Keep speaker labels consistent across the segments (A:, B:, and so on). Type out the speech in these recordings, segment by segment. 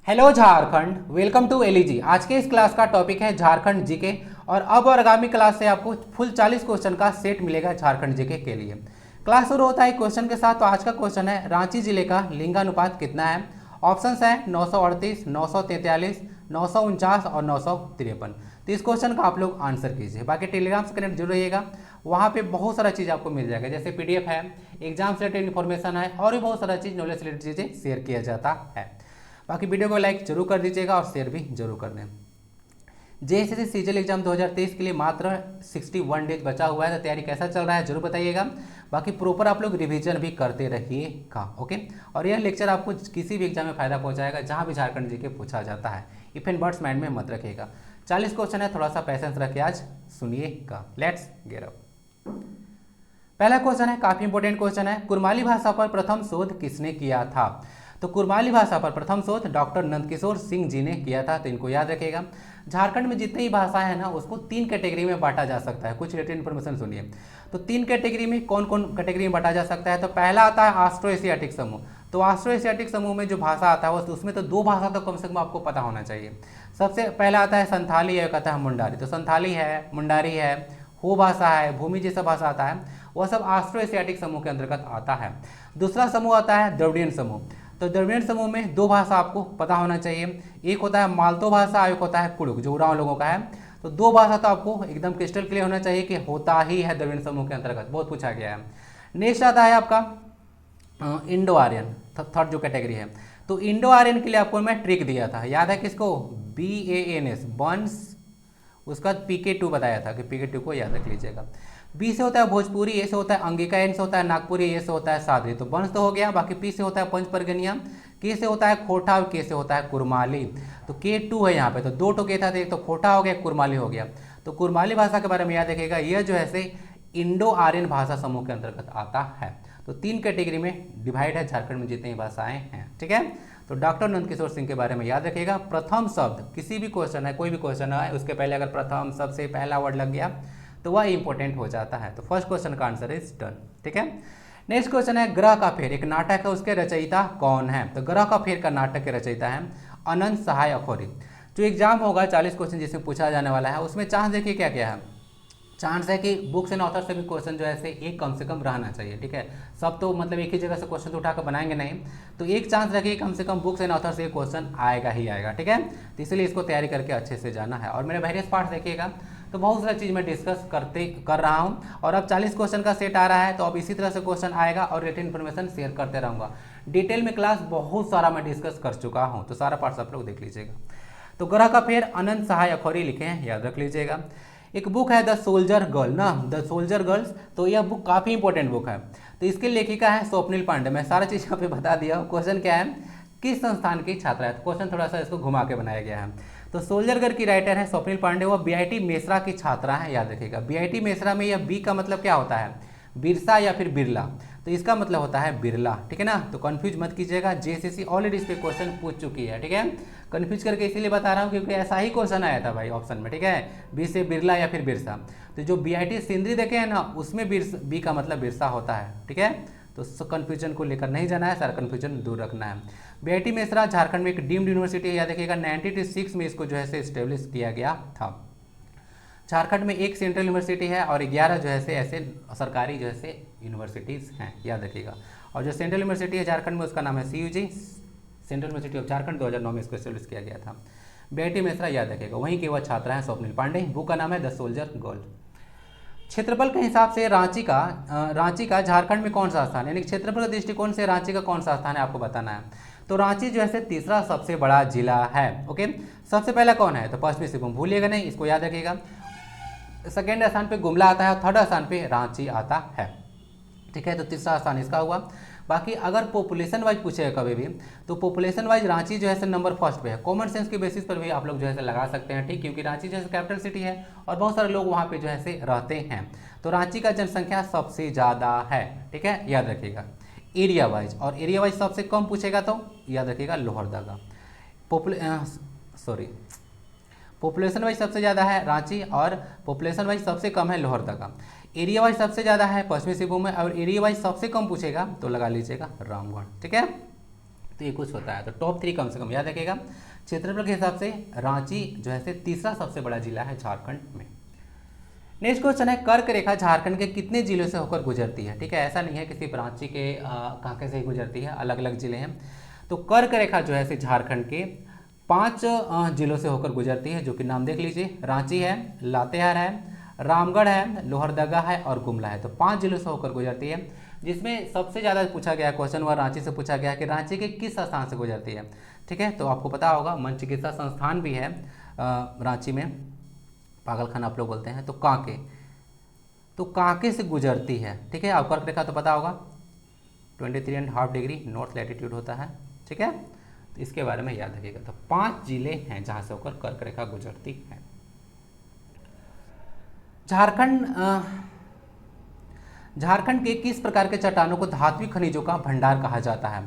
A: Hello Jharkhand, welcome to LEG. आज के इस क्लास का टॉपिक है झारखंड जीके। और अब और आगामी क्लास से आपको फुल 40 क्वेश्चन का सेट मिलेगा झारखंड जीके के लिए। क्लास शुरू होता है क्वेश्चन के साथ। तो आज का क्वेश्चन है, रांची जिले का लिंगानुपात कितना है। ऑप्शंस है 938, 943, 949 और 953। तो इस क्वेश्चन का आप लोग आंसर कीजिए। बाकी टेलीग्राम से कनेक्ट जरूर रहिएगा, वहाँ पे बहुत सारा चीज़ आपको मिल जाएगा, जैसे पीडीएफ है, एग्जाम से रिलेटेड इन्फॉर्मेशन है और भी बहुत सारा चीज़, नॉलेज से रिलेटेड चीज़ें शेयर किया जाता है। बाकी वीडियो को लाइक जरूर कर दीजिएगा और शेयर भी जरूर कर दें। जेएसएससी सीजीएल एग्जाम 2023 के लिए मात्र 61 डेज बचा हुआ है, तो तैयारी कैसा चल रहा है जरूर बताइएगा। बाकी प्रॉपर आप लोग रिवीजन भी करते रहिएगा, ओके। और यह लेक्चर आपको किसी भी एग्जाम में फायदा पहुंचाएगा जहां भी झारखंड जीके पूछा जाता है। इफ एंड बट्स माइंड में मत रखिएगा। 40 क्वेश्चन है, थोड़ा सा पैसेंस रखिए, आज सुनिएगा। Let's get up. पहला क्वेश्चन है, काफी इंपॉर्टेंट क्वेश्चन है। कुरमाली भाषा पर प्रथम शोध किसने किया था। तो कुरमाली भाषा पर प्रथम शोध डॉक्टर नंदकिशोर सिंह जी ने किया था, तो इनको याद रखिएगा। झारखंड में जितनी भी भाषाएं हैं ना, उसको 3 कैटेगरी में बांटा जा सकता है। कुछ रिलेटेड इन्फॉर्मेशन सुनिए। तो 3 कैटेगरी में कौन कौन कैटेगरी में बांटा जा सकता है। तो पहला आता है ऑस्ट्रो एशियाटिक समूह। तो ऑस्ट्रो एशियाटिक समूह में जो भाषा आता है उसमें तो 2 भाषा तो कम से कम आपको पता होना चाहिए। सबसे पहला आता है संथाली, एक आता है मुंडारी। तो संथाली है, मुंडारी है, हो भाषा है, भूमि जैसा भाषा आता है, वह सब ऑस्ट्रो एशियाटिक समूह के अंतर्गत आता है। दूसरा समूह आता है द्रविडियन समूह। तो द्रविडियन समूह में 2 भाषा आपको पता होना चाहिए, एक होता है मालतो भाषा, एक होता है कुड़ुक, जो उरांव लोगों का है। तो 2 भाषा तो आपको एकदम क्रिस्टल क्लियर होना चाहिए कि होता ही है द्रविडियन समूह के अंतर्गत, बहुत पूछा गया है। नेक्स्ट आता है आपका इंडो आर्यन, थर्ड जो कैटेगरी है। तो इंडो आर्यन के लिए आपको मैं ट्रिक दिया था, याद है किसको, BANS, बंस, उसका PK2 बताया था कि PK2 को याद रख लीजिएगा। बी से होता है भोजपुरी, ए से होता है अंगिका, एन से होता है नागपुरी, ए से होता है सादरी। तो वंश तो हो गया। बाकी पी से होता है पंच परगनिया, के से होता है खोटा और के से होता है कुरमाली। तो K2 है यहाँ पे, तो 2 के था, एक तो खोटा हो गया, कुरमाली हो गया। तो कुरमाली भाषा के बारे में याद रखिएगा, यह जो है से इंडो आर्यन भाषा समूह के अंतर्गत आता है। तो 3 कैटेगरी में डिवाइड है झारखंड में जितनी भाषाएं हैं, ठीक है। तो डॉक्टर नंदकिशोर सिंह के बारे में याद रखिएगा। प्रथम शब्द किसी भी क्वेश्चन है, कोई भी क्वेश्चन है, उसके पहले अगर प्रथम शब्द से पहला वर्ड लग गया तो वह इंपॉर्टेंट हो जाता है। तो फर्स्ट क्वेश्चन का आंसर इज डन, ठीक है। नेक्स्ट क्वेश्चन है, ग्रह का फेर एक नाटक है, उसके रचयिता कौन है। तो ग्रह का फेर का नाटक के रचयिता है अनंत सहाय अखौरी। जो एग्जाम होगा 40 क्वेश्चन जिसमें पूछा जाने वाला है, उसमें चांस देखिए क्या क्या है। चांस है कि बुक्स एंड ऑथर से भी क्वेश्चन जो है से एक कम से कम रहना चाहिए, ठीक है। सब तो मतलब एक ही जगह से क्वेश्चन तो उठाकर बनाएंगे नहीं, तो एक चांस रखिए कम से कम बुक्स एंड ऑथर से क्वेश्चन आएगा ही आएगा, ठीक है। तो इसलिए इसको तैयारी करके अच्छे से जाना है। और मेरे वेरियस पार्ट देखिएगा, तो बहुत सारी चीज़ मैं डिस्कस कर रहा हूँ। और अब 40 क्वेश्चन का सेट आ रहा है, तो अब इसी तरह से क्वेश्चन आएगा और रिलेटेड इन्फॉर्मेशन शेयर करते रहूँगा। डिटेल में क्लास बहुत सारा मैं डिस्कस कर चुका हूँ, तो सारा पार्ट्स आप लोग देख लीजिएगा। तो ग्रह का फेर अनंत सहाय अखौरी लिखे हैं, याद रख लीजिएगा। एक बुक है द सोल्जर गर्ल ना, द सोल्जर गर्ल्स। तो यह बुक काफ़ी इंपॉर्टेंट बुक है। तो इसके लेखिका है स्वप्निल पांडे। मैं सारा चीज़ यहाँ पे बता दिया हूँ। क्वेश्चन क्या है, किस संस्थान की छात्रा है। तो क्वेश्चन थोड़ा सा इसको घुमा के बनाया गया है। तो सोल्जर गर्ल की राइटर है स्वप्निल पांडे, वह BIT मेसरा की छात्रा है, याद रखिएगा। BIT मेसरा में यह बी का मतलब क्या होता है, बिरसा या फिर बिरला। तो इसका मतलब होता है बिरला, ठीक है ना। तो कंफ्यूज मत कीजिएगा, जेएसएससी ऑलरेडी इस पे क्वेश्चन पूछ चुकी है, ठीक है। कंफ्यूज करके इसीलिए बता रहा हूँ क्योंकि ऐसा ही क्वेश्चन आया था भाई ऑप्शन में, ठीक है। बी से बिरला या फिर बिरसा। तो जो BIT सिंदरी देखे हैं ना, उसमें बी का मतलब बिरसा होता है, ठीक है। तो कन्फ्यूजन को लेकर नहीं जाना है, सारा कन्फ्यूजन दूर रखना है। BIT मेसरा झारखंड में एक डीम्ड यूनिवर्सिटी है, याद रखिएगा। 1996 में इसको जो है से इस्टेब्लिश किया गया था। झारखंड में एक सेंट्रल यूनिवर्सिटी है और 11 जो है से ऐसे सरकारी जो है से यूनिवर्सिटीज़ हैं, याद रखिएगा। और जो सेंट्रल यूनिवर्सिटी है झारखंड में, उसका नाम है CUG, central university of Jharkhand. 2009 में इसको इस्टेब्लिश किया गया था। BIT मेसरा, याद रखिएगा। वहीं के वह छात्रा है स्वप्निल पांडे। बुक का नाम है द सोल्जर गर्ल। क्षेत्रफल के हिसाब से रांची का झारखंड में कौन सा स्थान है, यानी क्षेत्रफल के दृष्टिकोण से रांची का कौन सा स्थान है आपको बताना है। तो रांची जो है तीसरा सबसे बड़ा जिला है, ओके। सबसे पहला कौन है, तो पश्चिमी सिंहभूम, भूलिएगा नहीं, इसको याद रखिएगा। सेकेंड स्थान पे गुमला आता है और थर्ड स्थान पे रांची आता है, ठीक है। तो तीसरा स्थान इसका हुआ। बाकी अगर पॉपुलेशन वाइज पूछेगा कभी भी, तो पॉपुलेशन वाइज रांची जो है नंबर फर्स्ट पे है। कॉमन सेंस के बेसिस पर भी आप लोग जो है लगा सकते हैं, ठीक, क्योंकि रांची जो है कैपिटल सिटी है और बहुत सारे लोग वहाँ पे जो है रहते हैं। तो रांची का जनसंख्या सबसे ज़्यादा है, ठीक है, याद रखिएगा एरिया वाइज। और एरिया वाइज सबसे कम पूछेगा तो याद रखिएगा लोहरदगा। पॉपुलेशन वाइज सबसे ज़्यादा है रांची और पॉपुलेशन वाइज सबसे कम है लोहरदगा। एरिया वाइज सबसे ज़्यादा है पश्चिमी सिंहभूम में और एरिया वाइज सबसे कम पूछेगा तो लगा लीजिएगा रामगढ़, ठीक है। तो ये कुछ होता है। तो टॉप 3 कम से कम याद रखिएगा। क्षेत्रफल के हिसाब से रांची जो है तीसरा सबसे बड़ा जिला है झारखंड में। नेक्स्ट क्वेश्चन है, कर्क रेखा झारखंड के कितने जिलों से होकर गुजरती है? ठीक है, ऐसा नहीं है कि सिर्फ रांची के कांके से ही गुजरती है, अलग अलग जिले हैं। तो कर्क रेखा जो है झारखंड के 5 जिलों से होकर गुजरती है, जो कि नाम देख लीजिए। रांची है, लातेहार है, रामगढ़ है, लोहरदगा है और गुमला है। तो 5 जिलों से होकर गुजरती है, जिसमें सबसे ज़्यादा पूछा गया क्वेश्चन वह रांची से पूछा गया कि रांची के किस स्थान से गुजरती है। ठीक है, तो आपको पता होगा मन चिकित्सा संस्थान भी है रांची में, पागलखाना आप लोग बोलते हैं। तो कांके, तो कांके से गुजरती है। ठीक है, आप कर्क रेखा तो पता होगा 23.5 डिग्री नॉर्थ लैटिट्यूड होता है। ठीक है, तो इसके बारे में याद रखिएगा। तो 5 जिले हैं जहाँ से होकर कर्क रेखा गुजरती है। झारखंड के किस प्रकार के चट्टानों को धात्विक खनिजों का भंडार कहा जाता है?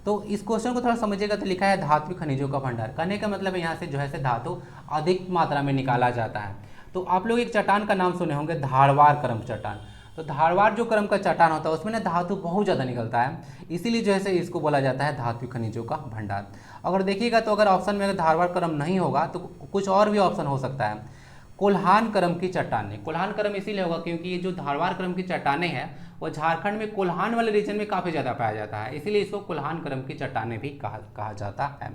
A: तो इस क्वेश्चन को थोड़ा समझिएगा। तो लिखा है धात्विक खनिजों का भंडार, कहने का मतलब है यहाँ से जो है धातु अधिक मात्रा में निकाला जाता है। तो आप लोग एक चट्टान का नाम सुने होंगे, धारवाड़ क्रम चट्टान। तो धारवाड़ जो क्रम का चट्टान होता है उसमें ना धातु बहुत ज़्यादा निकलता है, इसीलिए जो है इसको बोला जाता है धात्विक खनिजों का भंडार। अगर देखिएगा तो अगर ऑप्शन में अगर धारवाड़ क्रम नहीं होगा तो कुछ और भी ऑप्शन हो सकता है। कोल्हान क्रम की चट्टानें, कोल्हान क्रम इसीलिए होगा क्योंकि ये जो धारवाड़ क्रम की चट्टानें हैं वो झारखंड में कोल्हान वाले रीजन में काफ़ी ज़्यादा पाया जाता है, इसीलिए इसको कोल्हान क्रम की चट्टानें भी कहा जाता है।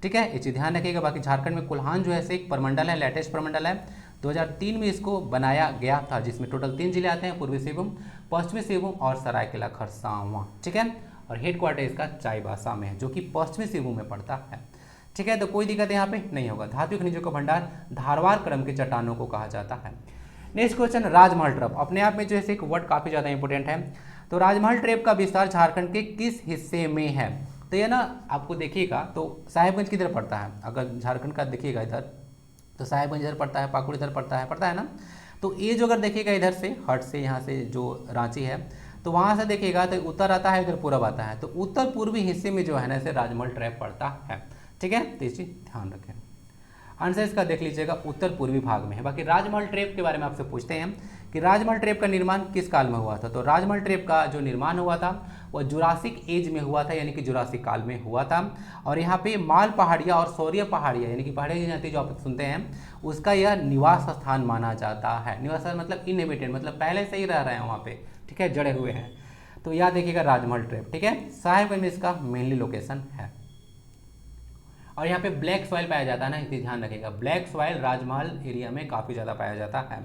A: ठीक है, ये चीज़ ध्यान रखिएगा। बाकी झारखंड में कोल्हान जो है एक प्रमंडल है, लेटेस्ट प्रमंडल है। 2003 में इसको बनाया गया था, जिसमें टोटल 3 जिले आते हैं, पूर्वी सिंहभूम, पश्चिमी सिंहभूम और सरायकेला खरसावां। ठीक है, और हेडक्वार्टर इसका चाईबासा में है, जो कि पश्चिमी सिंहभूम में पड़ता है। ठीक है, तो कोई दिक्कत यहाँ पे नहीं होगा। धात्विक खनिजों का भंडार धारवाड़ क्रम के चट्टानों को कहा जाता है। नेक्स्ट क्वेश्चन, राजमहल ट्रैप। अपने आप में जो है एक वर्ड काफ़ी ज़्यादा इंपॉर्टेंट है। तो राजमहल ट्रैप का विस्तार झारखंड के किस हिस्से में है? तो ये ना आपको देखिएगा तो साहेबगंज किधर पड़ता है, अगर झारखंड का देखिएगा इधर तो साहेबगंज इधर पड़ता है, पाकुड़ इधर पड़ता है ना। तो ये जो अगर देखिएगा इधर से हट से यहाँ से जो रांची है तो वहाँ से देखिएगा तो उत्तर आता है, इधर पूरब आता है। तो उत्तर पूर्वी हिस्से में जो है ना इसे राजमहल ट्रैप पड़ता है। ठीक है, तो इस चीज़ ध्यान रखें। आंसर इसका देख लीजिएगा उत्तर पूर्वी भाग में है। बाकी राजमहल ट्रैप के बारे में आपसे पूछते हैं कि राजमहल ट्रैप का निर्माण किस काल में हुआ था? तो राजमहल ट्रैप का जो निर्माण हुआ था वह जुरासिक एज में हुआ था, यानी कि जुरासिक काल में हुआ था। और यहाँ पे माल पहाड़िया और सौर्य पहाड़िया यानी कि पहाड़ी जनजाति जो आप सुनते हैं उसका यह निवास स्थान माना जाता है। निवास स्थान मतलब इनहेबिटेड, मतलब पहले से ही रह रहे हैं वहाँ पे। ठीक है, जड़े हुए हैं। तो याद देखिएगा राजमहल ट्रैप। ठीक है, साहेबगंज में इसका मेनली लोकेशन है। और यहाँ पे ब्लैक सॉइल पाया जाता है ना, इसे ध्यान रखिएगा। ब्लैक सॉइल राजमहल एरिया में काफ़ी ज़्यादा पाया जाता है।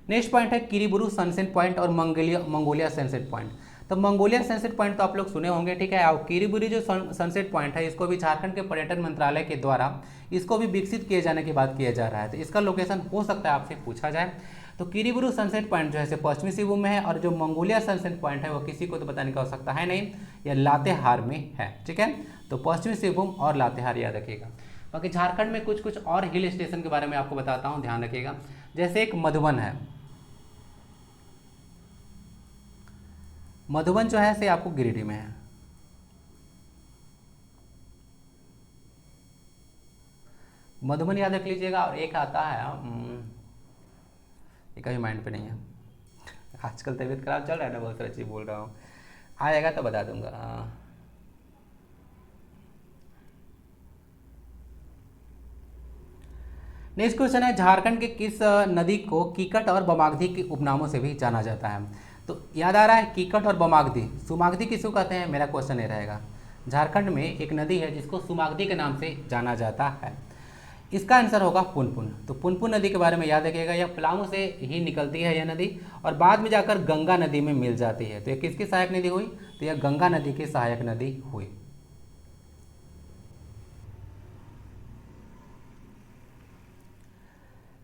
A: नेक्स्ट पॉइंट है किरीबुरू सनसेट पॉइंट और मंगोलिया सनसेट पॉइंट। तो मंगोलिया सनसेट पॉइंट तो आप लोग सुने होंगे। ठीक है, और किरीबुरू जो सनसेट पॉइंट है इसको भी झारखंड के पर्यटन मंत्रालय के द्वारा इसको भी विकसित किए जाने की बात किया जा रहा है। तो इसका लोकेशन हो सकता है आपसे पूछा जाए। तो किरीबुरू सनसेट पॉइंट जो है पश्चिमी सिंहभूम में है, और जो मंगोलिया सनसेट पॉइंट है वो किसी को तो बताने की आवश्यकता है नहीं, यह लातेहार में है। ठीक है, तो पश्चिमी सिंहभूम और लातेहार याद रखिएगा। बाकी झारखंड में कुछ और हिल स्टेशन के बारे में आपको बताता हूँ, ध्यान रखिएगा। जैसे एक मधुबन है, मधुबन जो है से आपको गिरिडीह में है। मधुबन याद रख लीजिएगा। और एक आता है ये कभी माइंड पे नहीं है, आजकल तबीयत खराब चल रहा है ना, बहुत सारी चीज़ बोल रहा हूँ, आएगा तो बता दूंगा। नेक्स्ट क्वेश्चन है, झारखंड के किस नदी को कीकट और बमागधी के उपनामों से भी जाना जाता है? तो याद आ रहा है कीकट और बमागधी। सुमागधी किसको कहते हैं, मेरा क्वेश्चन ये रहेगा। झारखंड में एक नदी है जिसको सुमागधी के नाम से जाना जाता है। इसका आंसर होगा पुनपुन। तो पुनपुन नदी के बारे में याद रखिएगा। यह पलामू से ही निकलती है यह नदी, और बाद में जाकर गंगा नदी में मिल जाती है। तो यह किसकी सहायक नदी हुई? तो यह गंगा नदी की सहायक नदी हुई।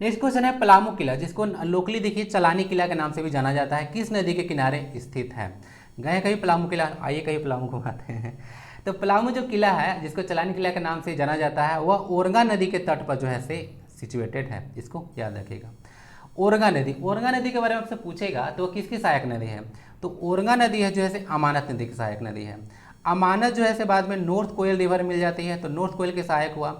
A: नेक्स्ट क्वेश्चन है, पलामू किला जिसको लोकली देखिए चलानी किला के नाम से भी जाना जाता है, किस नदी के किनारे स्थित है? गए कहीं पलामू किला? आइए कहीं पलामू घुमाते हैं। तो पलामू जो किला है जिसको चलानी किला के नाम से जाना जाता है वह ओरंगा नदी के तट पर जो है से सिचुएटेड है। इसको याद रखिएगा। ओरंगा नदी के बारे में आपसे पूछेगा तो किसकी सहायक नदी है? तो ओरंगा नदी है जो है से अमानत नदी की सहायक नदी है। अमानत जो है से बाद में नॉर्थ कोयल रिवर मिल जाती है, तो नॉर्थ कोयल के सहायक हुआ।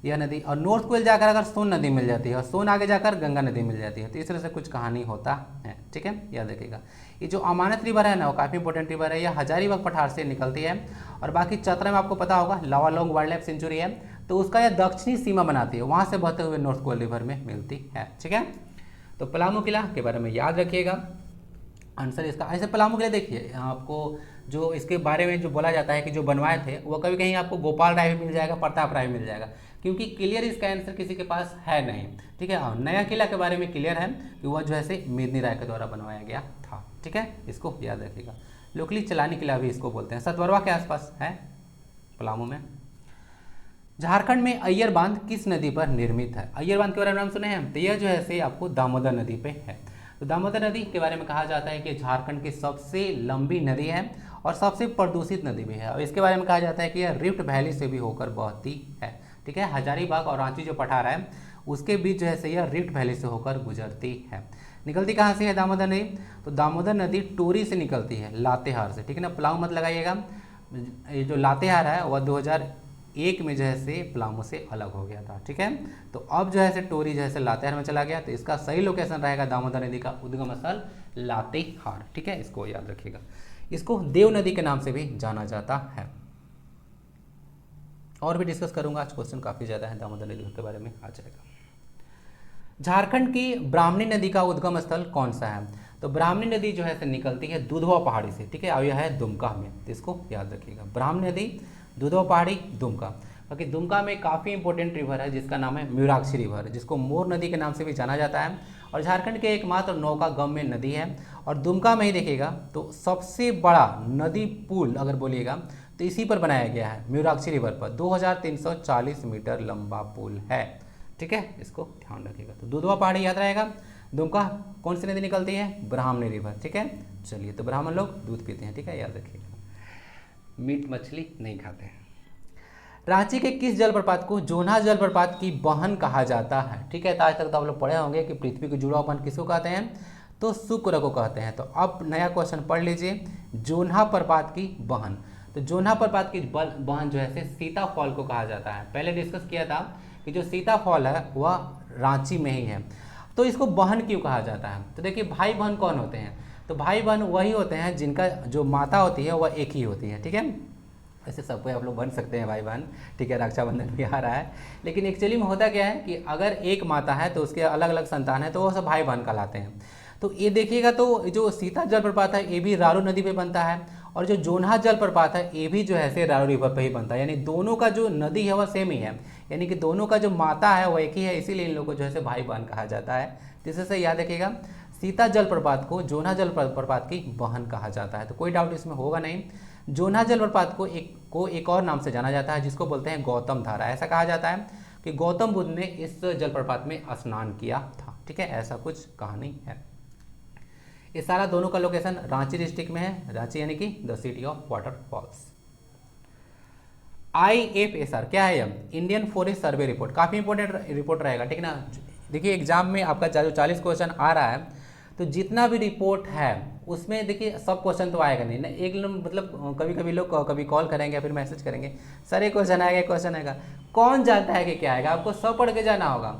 A: यह नदी, और नॉर्थ कोयल जाकर अगर सोन नदी मिल जाती है और सोन आगे जाकर गंगा नदी मिल जाती है, तो इस तरह से कुछ कहानी होता है। ठीक है, याद रखिएगा। ये जो अमानत रिवर है ना, वो काफ़ी इंपॉर्टेंट रिवर है, यह हजारीबाग पठार से निकलती है। और बाकी चतरा में आपको पता होगा लावालोंग वाइल्ड लाइफ सेंचुरी है, तो उसका यह दक्षिणी सीमा बनाती है, वहाँ से बहते हुए नॉर्थ कोयल रिवर में मिलती है। ठीक है, तो पलामू किला के बारे में याद रखिएगा। आंसर इसका ऐसे पलामू किला देखिए, आपको जो इसके बारे में जो बोला जाता है कि जो बनवाए थे वो कभी कहीं आपको गोपाल राय भी मिल जाएगा, प्रताप राय भी मिल जाएगा, क्योंकि क्लियर इसका आंसर किसी के पास है नहीं। ठीक है, और नया किला के बारे में क्लियर है कि वह जो है से मेदिनी राय के द्वारा बनवाया गया था। ठीक है, इसको याद रखिएगा। लोकली चलानी किला भी इसको बोलते हैं, सतवरवा के आसपास है पलामू में। झारखंड में अय्यर बांध किस नदी पर निर्मित है? अय्यर बांध के बारे में नाम सुने हैं, तो यह जो है से आपको दामोदर नदी पे है। तो दामोदर नदी के बारे में कहा जाता है कि झारखंड की सबसे लंबी नदी है और सबसे प्रदूषित नदी भी है, और इसके बारे में कहा जाता है कि यह रिफ्ट वैली से भी होकर बहती है। ठीक है, हजारीबाग और रांची जो पठार है उसके बीच जो है से यह रिफ्ट वैली से होकर गुजरती है। निकलती कहाँ से है दामोदर नदी? तो दामोदर नदी टोरी से निकलती है, लातेहार से। ठीक है ना, पलामू मत लगाइएगा। ये जो लातेहार है वह 2001 में जो है से पलामू से अलग हो गया था। ठीक है, तो अब जो है से टोरी जो है से लातेहार में चला गया, तो इसका सही लोकेशन रहेगा दामोदर नदी का उद्गम स्थल लातेहार। ठीक है, इसको याद रखिएगा। इसको देव नदी के नाम से भी जाना जाता है। और भी डिस्कस करूंगा, आज क्वेश्चन काफी ज्यादा है, दामोदर नदी के बारे में आ जाएगा। झारखंड की ब्राह्मणी नदी का उद्गम स्थल कौन सा है? तो ब्राह्मणी नदी जो है से निकलती है दुधवा पहाड़ी से। ठीक है, और यह है दुमका में, तो इसको याद रखिएगा। ब्राह्मणी नदी, दुधवा पहाड़ी, दुमका। बाकी दुमका में काफ़ी इंपॉर्टेंट रिवर है जिसका नाम है म्यूराक्षी रिवर, जिसको मोर नदी के नाम से भी जाना जाता है, और झारखंड के एकमात्र नौकागम्य नदी है। और दुमका में ही देखिएगा तो सबसे बड़ा नदी पुल अगर बोलिएगा तो इसी पर बनाया गया है, म्यूराक्षी रिवर पर। 2340 मीटर लंबा पुल है। ठीक है, इसको ध्यान रखिएगा। तो दुधवा पहाड़ी याद रहेगा। दुमका कौन सी नदी निकलती है? ब्राह्मणी रिवर। ठीक है, चलिए, तो ब्राह्मण लोग दूध पीते हैं। ठीक है, याद रखिएगा, मीट मछली नहीं खाते हैं। रांची के किस जलप्रपात को जोन्हा जलप्रपात की बहन कहा जाता है? ठीक है, तो आज तक तो आप लोग पढ़े होंगे कि पृथ्वी को जुड़ा हुआ बहन किसको कहते हैं? तो शुक्र को कहते हैं। तो अब नया क्वेश्चन पढ़ लीजिए, जोन्हा प्रपात की बहन। तो जोन्हा प्रपात की बहन जो है सीता फॉल को कहा जाता है। पहले डिस्कस किया था कि जो सीता फॉल है वह रांची में ही है, तो इसको बहन क्यों कहा जाता है? तो देखिए, भाई बहन कौन होते हैं? तो भाई बहन वही होते हैं जिनका जो माता होती है वह एक ही होती है। ठीक है, ऐसे सबको आप लोग बन सकते हैं भाई बहन। ठीक है, रक्षाबंधन भी आ रहा है, लेकिन एक्चुअली में होता क्या है कि अगर एक माता है तो उसके अलग अलग संतान है, तो वो सब भाई बहन कहलाते हैं। तो ये देखिएगा, तो जो सीता जलप्रपात है ये भी रारू नदी पे बनता है, और जो जोन्हा जलप्रपात है ये भी जो है से रारू रिवर पे ही बनता है, यानी दोनों का जो नदी है वह सेम ही है, यानी कि दोनों का जो माता है वो एक ही है, इसीलिए इन लोगों को जो है से भाई बहन कहा जाता है। जिससे याद रखिएगा, सीता जलप्रपात को जोन्हा जलप्रपात की बहन कहा जाता है, तो कोई डाउट इसमें होगा नहीं। जोन्हा जलप्रपात को एक और नाम से जाना जाता है जिसको बोलते हैं गौतम धारा। ऐसा कहा जाता है कि गौतम बुद्ध ने इस जलप्रपात में स्नान किया था। ठीक है, ऐसा कुछ कहानी है। ये सारा दोनों का लोकेशन रांची डिस्ट्रिक्ट में है, रांची यानी कि the city of waterfalls. IFSR क्या है? यह इंडियन फॉरेस्ट सर्वे रिपोर्ट, काफ़ी इंपॉर्टेंट रिपोर्ट रहेगा। ठीक है ना, देखिए एग्जाम में आपका जो 40 क्वेश्चन आ रहा है, तो जितना भी रिपोर्ट है उसमें देखिए सब क्वेश्चन तो आएगा नहीं ना, एक मतलब कभी कभी लोग कभी कॉल करेंगे या फिर मैसेज करेंगे, सर ये क्वेश्चन आएगा, कौन जानता है कि क्या आएगा? आपको सब पढ़ के जाना होगा।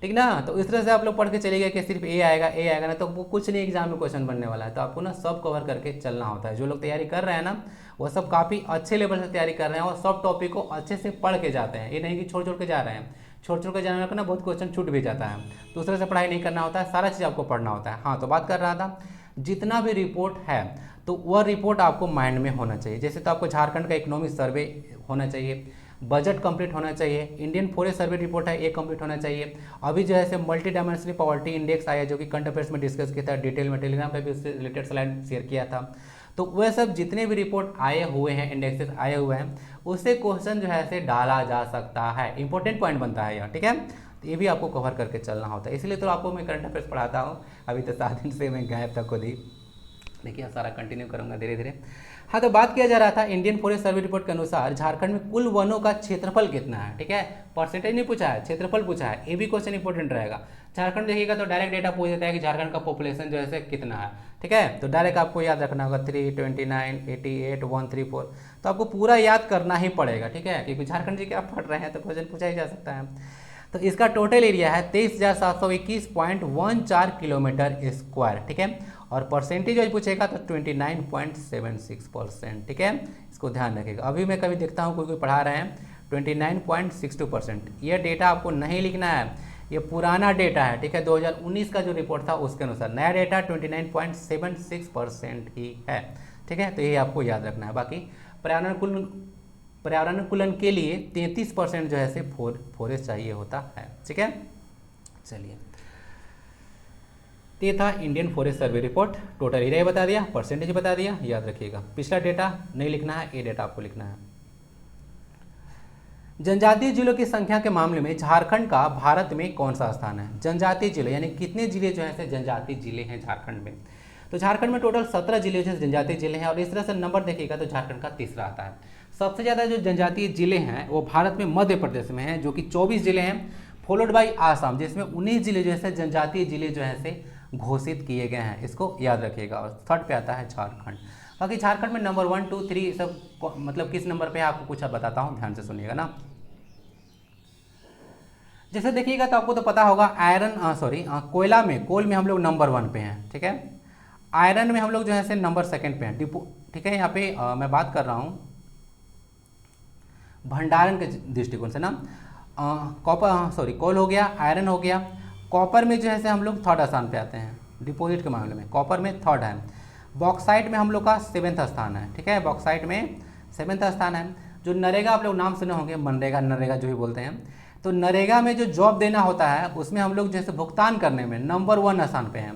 A: ठीक ना, तो इस तरह से आप लोग पढ़ के चले गए कि सिर्फ ए आएगा ना, तो वो कुछ नहीं एग्जाम में क्वेश्चन बनने वाला है। तो आपको ना सब कवर करके चलना होता है। जो लोग तैयारी कर रहे हैं ना, वो सब काफ़ी अच्छे लेवल से तैयारी कर रहे हैं और सब टॉपिक को अच्छे से पढ़ के जाते हैं। ये नहीं कि छोड़ के जा रहे हैं, छोड़ के जाने का ना बहुत क्वेश्चन छूट भी जाता है। दूसरे से पढ़ाई नहीं करना होता है, सारा चीज़ आपको पढ़ना होता है। हाँ, तो बात कर रहा था, जितना भी रिपोर्ट है तो वह रिपोर्ट आपको माइंड में होना चाहिए। जैसे तो आपको झारखंड का इकोनॉमिक सर्वे होना चाहिए, बजट कंप्लीट होना चाहिए, इंडियन फॉरेस्ट सर्वे रिपोर्ट है ये कंप्लीट होना चाहिए। अभी जो है मल्टी डायमेंशनल पॉवर्टी इंडेक्स आया जो कि करंट अफेयर्स में डिस्कस किया था डिटेल में, टेलीग्राम पे भी उससे रिलेटेड स्लाइड शेयर किया था। तो वह सब जितने भी रिपोर्ट आए हुए हैं, इंडेक्सेस आए हुए हैं, उससे क्वेश्चन जो है से डाला जा सकता है। इंपॉर्टेंट पॉइंट बनता है यह। ठीक है, तो ये भी आपको कवर करके चलना होता है, इसलिए तो आपको मैं करंट अफेयर्स पढ़ाता हूँ। अभी तो 7 दिन से मैं गायब था खुद ही, देखिए सारा कंटिन्यू करूँगा धीरे धीरे। हाँ, तो बात किया जा रहा था इंडियन फॉरेस्ट सर्वे रिपोर्ट के अनुसार झारखंड में कुल वनों का क्षेत्रफल कितना है। ठीक है, परसेंटेज नहीं पूछा है, क्षेत्रफल पूछा है। ये भी क्वेश्चन इंपॉर्टेंट रहेगा। झारखंड देखिएगा तो डायरेक्ट डेटा पूछ देता है कि झारखंड का पॉपुलेशन जो है कितना है। ठीक है, तो डायरेक्ट आपको याद रखना होगा 329 88 134, तो आपको पूरा याद करना ही पड़ेगा। ठीक है, क्योंकि झारखंड जी के आप पढ़ रहे हैं तो क्वेश्चन पूछा ही जा सकता है। तो इसका टोटल एरिया है 23,721.14 किलोमीटर स्क्वायर। ठीक है, और परसेंटेज वाइज पूछेगा तो 29.76%। ठीक है, इसको ध्यान रखिएगा। अभी मैं कभी देखता हूँ कोई पढ़ा रहे हैं 29.62%। ये डेटा आपको नहीं लिखना है, ये पुराना डेटा है। ठीक है, 2019 का जो रिपोर्ट था उसके अनुसार नया डेटा 29.76% ही है। ठीक है, तो ये आपको याद रखना है। बाकी पर्यावरण कुलन के लिए 33% जो है फॉरेस्ट चाहिए होता है। ठीक है, चलिए, ये था Indian forest survey report. Total area बता दिया, परसेंटेज बता दिया, याद रखिएगा। पिछला डेटा नहीं लिखना है, ये डेटा आपको लिखना है। जनजातीय जिलों की संख्या के मामले में झारखंड का भारत में कौन सा स्थान है। जनजातीय जिले यानी कितने जिले जो है जनजातीय जिले हैं झारखंड में। तो झारखंड में टोटल 17 जिले जो जनजातीय जिले हैं, और इस तरह से नंबर देखिएगा तो झारखंड का तीसरा आता है। सबसे ज़्यादा जो जनजातीय जिले हैं वो भारत में मध्य प्रदेश में हैं, जो कि 24 जिले हैं, फॉलोड बाई आसाम जिसमें 19 जिले जो है जनजातीय जिले जो है घोषित किए गए हैं। इसको याद रखिएगा। और थर्ड पे आता है झारखंड। बाकी झारखंड में नंबर 1 2 3 सब मतलब किस नंबर पे है आपको कुछ बताता हूँ, ध्यान से सुनिएगा ना। जैसे देखिएगा तो आपको तो पता होगा कोल में हम लोग नंबर 1 पे हैं। ठीक है, आयरन में हम लोग जो है नंबर 2 पे हैं। ठीक है, यहाँ पे मैं बात कर रहा हूँ भंडारण के दृष्टिकोण से ना। कोल हो गया, आयरन हो गया। कॉपर में जो है हम लोग 3rd स्थान पे आते हैं डिपॉजिट के मामले में, कॉपर में 3rd है। बॉक्साइट में हम लोग का 7th स्थान है। ठीक है, बॉक्साइट में 7th स्थान है। जो नरेगा आप लोग नाम सुने होंगे, मनरेगा नरेगा जो भी बोलते हैं, तो नरेगा में जो जॉब देना होता है उसमें हम लोग जैसे भुगतान करने में नंबर 1 स्थान पे हैं।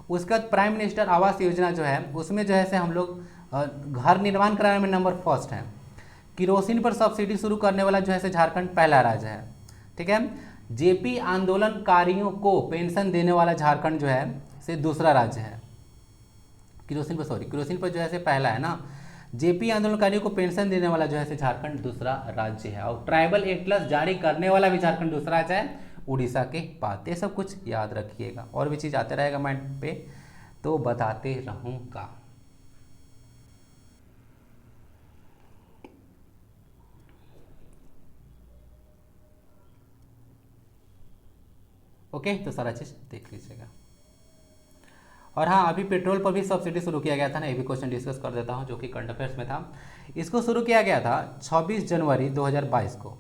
A: उसके बाद प्राइम मिनिस्टर आवास योजना जो है उसमें जो है हम लोग घर निर्माण कराने में नंबर 1 है। किरोसिन पर सब्सिडी शुरू करने वाला जो है झारखंड पहला राज्य है। ठीक है, जेपी आंदोलनकारियों को पेंशन देने वाला झारखंड जो है से दूसरा राज्य है। किरोसिन पर जो है पहला है ना। जेपी आंदोलनकारियों को पेंशन देने वाला जो है झारखंड दूसरा राज्य है। और ट्राइबल एटलस जारी करने वाला भी झारखंड दूसरा राज्य है उड़ीसा के बाद। ये सब कुछ याद रखिएगा, और भी चीज़ आते रहेगा माइंड पे तो बताते रहूँगा। ओके, तो सारा चीज़ देख लीजिएगा। और हाँ, अभी पेट्रोल पर भी सब्सिडी शुरू किया गया था ना, ये भी क्वेश्चन डिस्कस कर देता हूँ जो कि करंट अफेयर्स में था। इसको शुरू किया गया था 26 जनवरी 2022 को।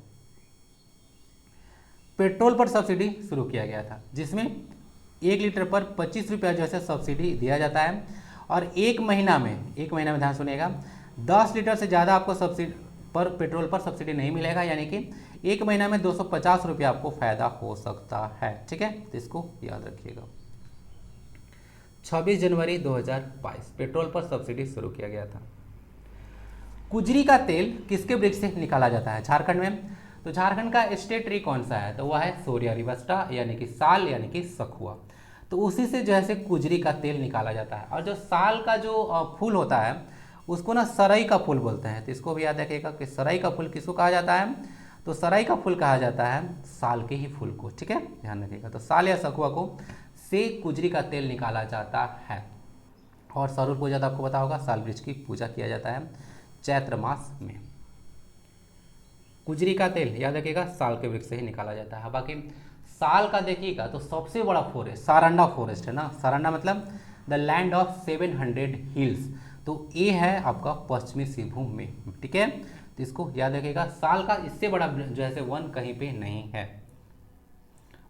A: पेट्रोल पर सब्सिडी शुरू किया गया था, जिसमें 1 लीटर पर 25 रुपया जो है सब्सिडी दिया जाता है। और एक महीना में ध्यान सुनिएगा, 10 लीटर से ज़्यादा आपको पेट्रोल पर सब्सिडी नहीं मिलेगा, यानी कि एक महीना में 250 रुपया आपको फायदा हो सकता है। ठीक है, तो इसको याद रखिएगा। 26 जनवरी 2022 पेट्रोल पर सब्सिडी शुरू किया गया था। कुजरी का तेल किसके वृक्ष से निकाला जाता है झारखंड में। तो झारखंड का स्टेट ट्री कौन सा है, तो वह है सोरिया रिबस्टा यानी कि साल यानी कि सखुआ। तो उसी से जो है कुजरी का तेल निकाला जाता है। और जो साल का जो फूल होता है उसको ना सरई का फूल बोलते हैं। तो इसको भी याद रखिएगा कि सरई का फूल किसको कहा जाता है, तो सरई का फूल कहा जाता है साल के ही फूल को। ठीक है, ध्यान रखिएगा। तो साल या सखुआ को से कुजरी का तेल निकाला जाता है। और सरूर पूजा तो आपको पता होगा, साल वृक्ष की पूजा किया जाता है चैत्र मास में। कुजरी का तेल याद रखिएगा साल के वृक्ष से ही निकाला जाता है। बाकी साल का देखिएगा तो सबसे बड़ा फॉरेस्ट सारंडा फॉरेस्ट है ना। सारंडा मतलब द लैंड ऑफ 700 हिल्स। तो ये है आपका पश्चिमी सिंहभूम में। ठीक है, तो इसको याद रखिएगा। साल का इससे बड़ा जो है वन कहीं पे नहीं है।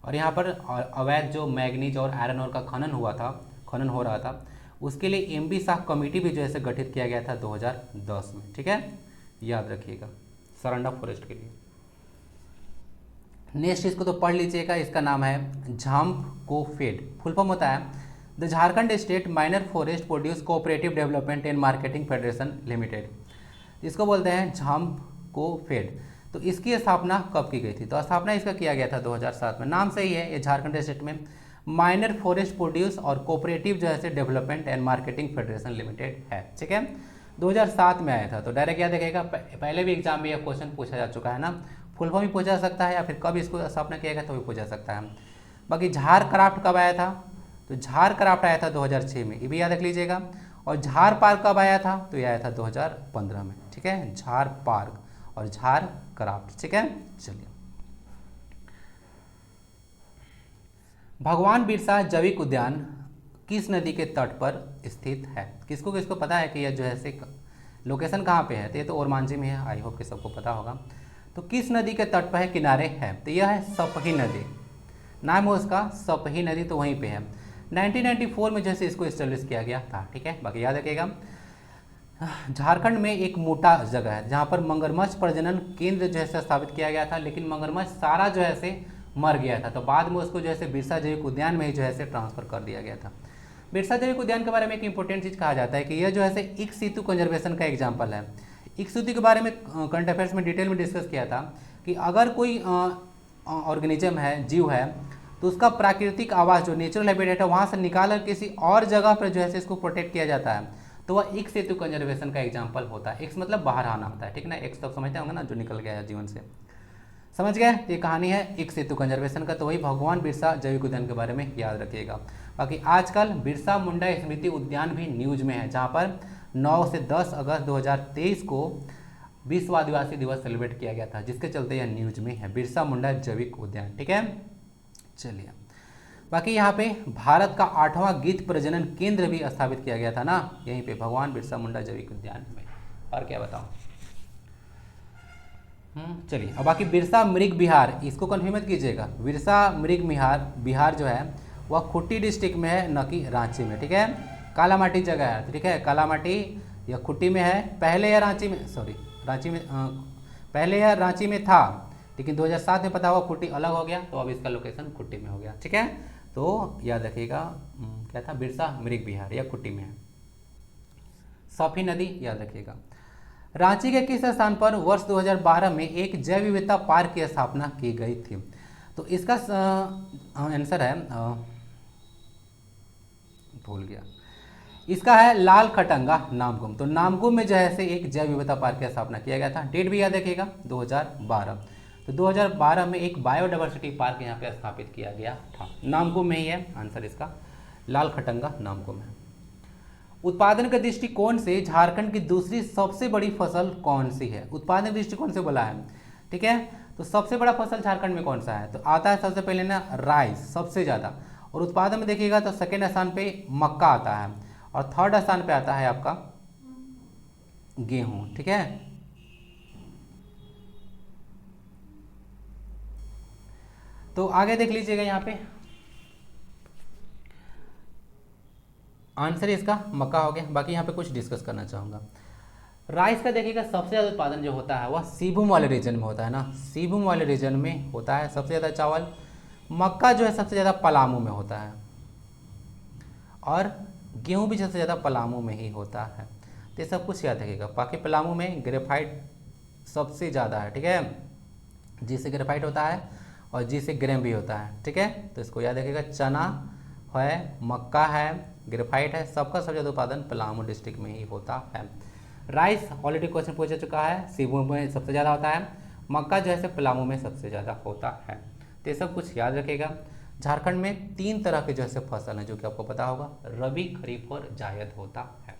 A: और यहाँ पर अवैध जो मैग्नीज और आयरन ओर का खनन हो रहा था, उसके लिए एमबी शाह कमेटी भी जो है गठित किया गया था 2010 में। ठीक है, याद रखिएगा सारंडा फॉरेस्ट के लिए। नेक्स्ट इसको तो पढ़ लीजिएगा, इसका नाम है झाम्पकोफेड। फुल फॉर्म होता है the Jharkhand state minor forest produce cooperative development and marketing federation limited. इसको बोलते हैं झाम्पकोफेड। तो इसकी स्थापना कब की गई थी, तो स्थापना इसका किया गया था 2007 में। नाम सही है, ये झारखंड स्टेट में माइनर फॉरेस्ट प्रोड्यूस और कोऑपरेटिव जो है development and marketing federation limited है। ठीक है, 2007 में आया था। तो डायरेक्ट याद रखिएगा, पहले भी एग्जाम में यह क्वेश्चन पूछा जा चुका है ना। फुल फॉर्म भी पूछा जा सकता है या फिर कब इसको स्थापना किया गया तो भी पूछा जा सकता है। बाकी झार क्राफ्ट कब आया था, तो झार क्राफ्ट आया था 2006 में, ये भी याद रख लीजिएगा। और झार पार्क कब आया था, तो ये आया था 2015 में, ठीक है। झार पार्क और झार क्राफ्ट, ठीक है। चलिए, भगवान बिरसा जैविक उद्यान किस नदी के तट पर स्थित है। किसको किसको पता है कि यह जो है से लोकेशन कहाँ पे है, तो ये तो ओरमांझी में है, आई होप कि सबको पता होगा। तो किस नदी के तट पर है, किनारे है, तो यह है सपही नदी, नाम है उसका सपही नदी, तो वहीं पे है। 1994 में जैसे इसको इस्टेब्लिश किया गया था, ठीक है। बाकी याद रखिएगा, झारखंड में एक मोटा जगह है जहाँ पर मगरमच्छ प्रजनन केंद्र जो है स्थापित किया गया था, लेकिन मगरमच्छ सारा जो है से मर गया था, तो बाद में उसको जो है बिरसा जैविक उद्यान में ही जो है ट्रांसफर कर दिया गया था। बिरसा जैविक उद्यान के बारे में एक इंपॉर्टेंट चीज़ कहा जाता है कि यह जो है इक सितु कंजर्वेशन का एग्जाम्पल है। इक सितु के बारे में करंट अफेयर्स में डिटेल में डिस्कस किया था कि अगर कोई ऑर्गेनिज्म है, जीव है, तो उसका प्राकृतिक आवास जो नेचुरल हैबिटेट है वहाँ से निकाल कर किसी और जगह पर जो है इसको प्रोटेक्ट किया जाता है, तो वह इक सितु कंजर्वेशन का एग्जाम्पल होता है। एक्स मतलब बाहर आना होता है, ठीक ना। एक्स तो समझते होंगे ना, जो निकल गया है जीवन से, समझ गए। ये कहानी है इक सितु कंजर्वेशन का, तो वही भगवान बिरसा जैविक उद्यान के बारे में याद रखिएगा। बाकी आजकल बिरसा मुंडा स्मृति उद्यान भी न्यूज में है, जहाँ पर 9 से 10 अगस्त 2023 को विश्व आदिवासी दिवस सेलिब्रेट किया गया था, जिसके चलते यह न्यूज में है, बिरसा मुंडा जैविक उद्यान, ठीक है। चलिए, बाकी यहाँ पे भारत का 8वां गिद्ध प्रजनन केंद्र भी स्थापित किया गया था ना, यहीं पे भगवान बिरसा मुंडा जैविक उद्यान में। और क्या बताऊँ, चलिए। अब बाकी बिरसा मृग विहार, इसको कन्फ्यूज मत कीजिएगा। बिरसा मृग विहार जो है वह खुट्टी डिस्ट्रिक्ट में है, न कि रांची में, ठीक है। कालामाटी जगह है, ठीक है, कालामाटी या खुट्टी में है। पहले यह रांची में, रांची में पहले यह रांची में था, लेकिन 2007 में पता हुआ खुट्टी अलग हो गया, तो अब इसका लोकेशन खुट्टी में हो गया, ठीक है। तो याद रखिएगा, क्या था, बिरसा मृग विहार या खुट्टी में है। सफी नदी याद रखिएगा। रांची के किस स्थान पर वर्ष 2012 में एक जैव विविधता पार्क की स्थापना की गई थी, तो इसका आंसर है, भूल गया, इसका है लाल खटंगा नामकुम। तो नामकुम में जो है से एक जैव विविधता पार्क की स्थापना किया गया था। डेट भी याद रखिएगा 2012। तो 2012 में एक बायोडाइवर्सिटी पार्क यहाँ पे स्थापित किया गया था, नामकुम में ही है आंसर इसका, लाल खटंगा नामकुम है। उत्पादन के दृष्टिकोण से झारखंड की दूसरी सबसे बड़ी फसल कौन सी है, उत्पादन के दृष्टिकोण से बोला है, ठीक है। तो सबसे बड़ा फसल झारखंड में कौन सा है, तो आता है सबसे पहले ना राइस सबसे ज़्यादा, और उत्पादन में देखिएगा तो सेकेंड स्थान पे मक्का आता है, और थर्ड स्थान पे आता है आपका गेहूं, ठीक है। तो आगे देख लीजिएगा, यहाँ पे आंसर इसका मक्का हो गया। बाकी यहाँ पे कुछ डिस्कस करना चाहूँगा। राइस का देखिएगा सबसे ज़्यादा उत्पादन जो होता है वह सिंहभूम वाले रीजन में होता है ना, सिंहभूम वाले रीजन में होता है सबसे ज़्यादा चावल। मक्का जो है सबसे ज़्यादा पलामू में होता है, और गेहूं भी सबसे ज़्यादा पलामू में ही होता है। तो ये सब कुछ याद रखिएगा। बाकी पलामू में ग्रेफाइट सबसे ज़्यादा है, ठीक है, जिससे ग्रेफाइट होता है और जिससे ग्रेम भी होता है, ठीक है। तो इसको याद रखिएगा, चना है, मक्का है, ग्रेफाइट है, सबका सबसे ज़्यादा उत्पादन पलामू डिस्ट्रिक्ट में ही होता है। राइस ऑलरेडी क्वेश्चन पूछा चुका है, सिंहभूम में सबसे ज़्यादा होता है, मक्का जो है पलामू में सबसे ज़्यादा होता है। तो ये सब कुछ याद रखिएगा। झारखंड में 3 तरह के जो है फसल हैं, जो कि आपको पता होगा, रबी, खरीफ और जायद होता है।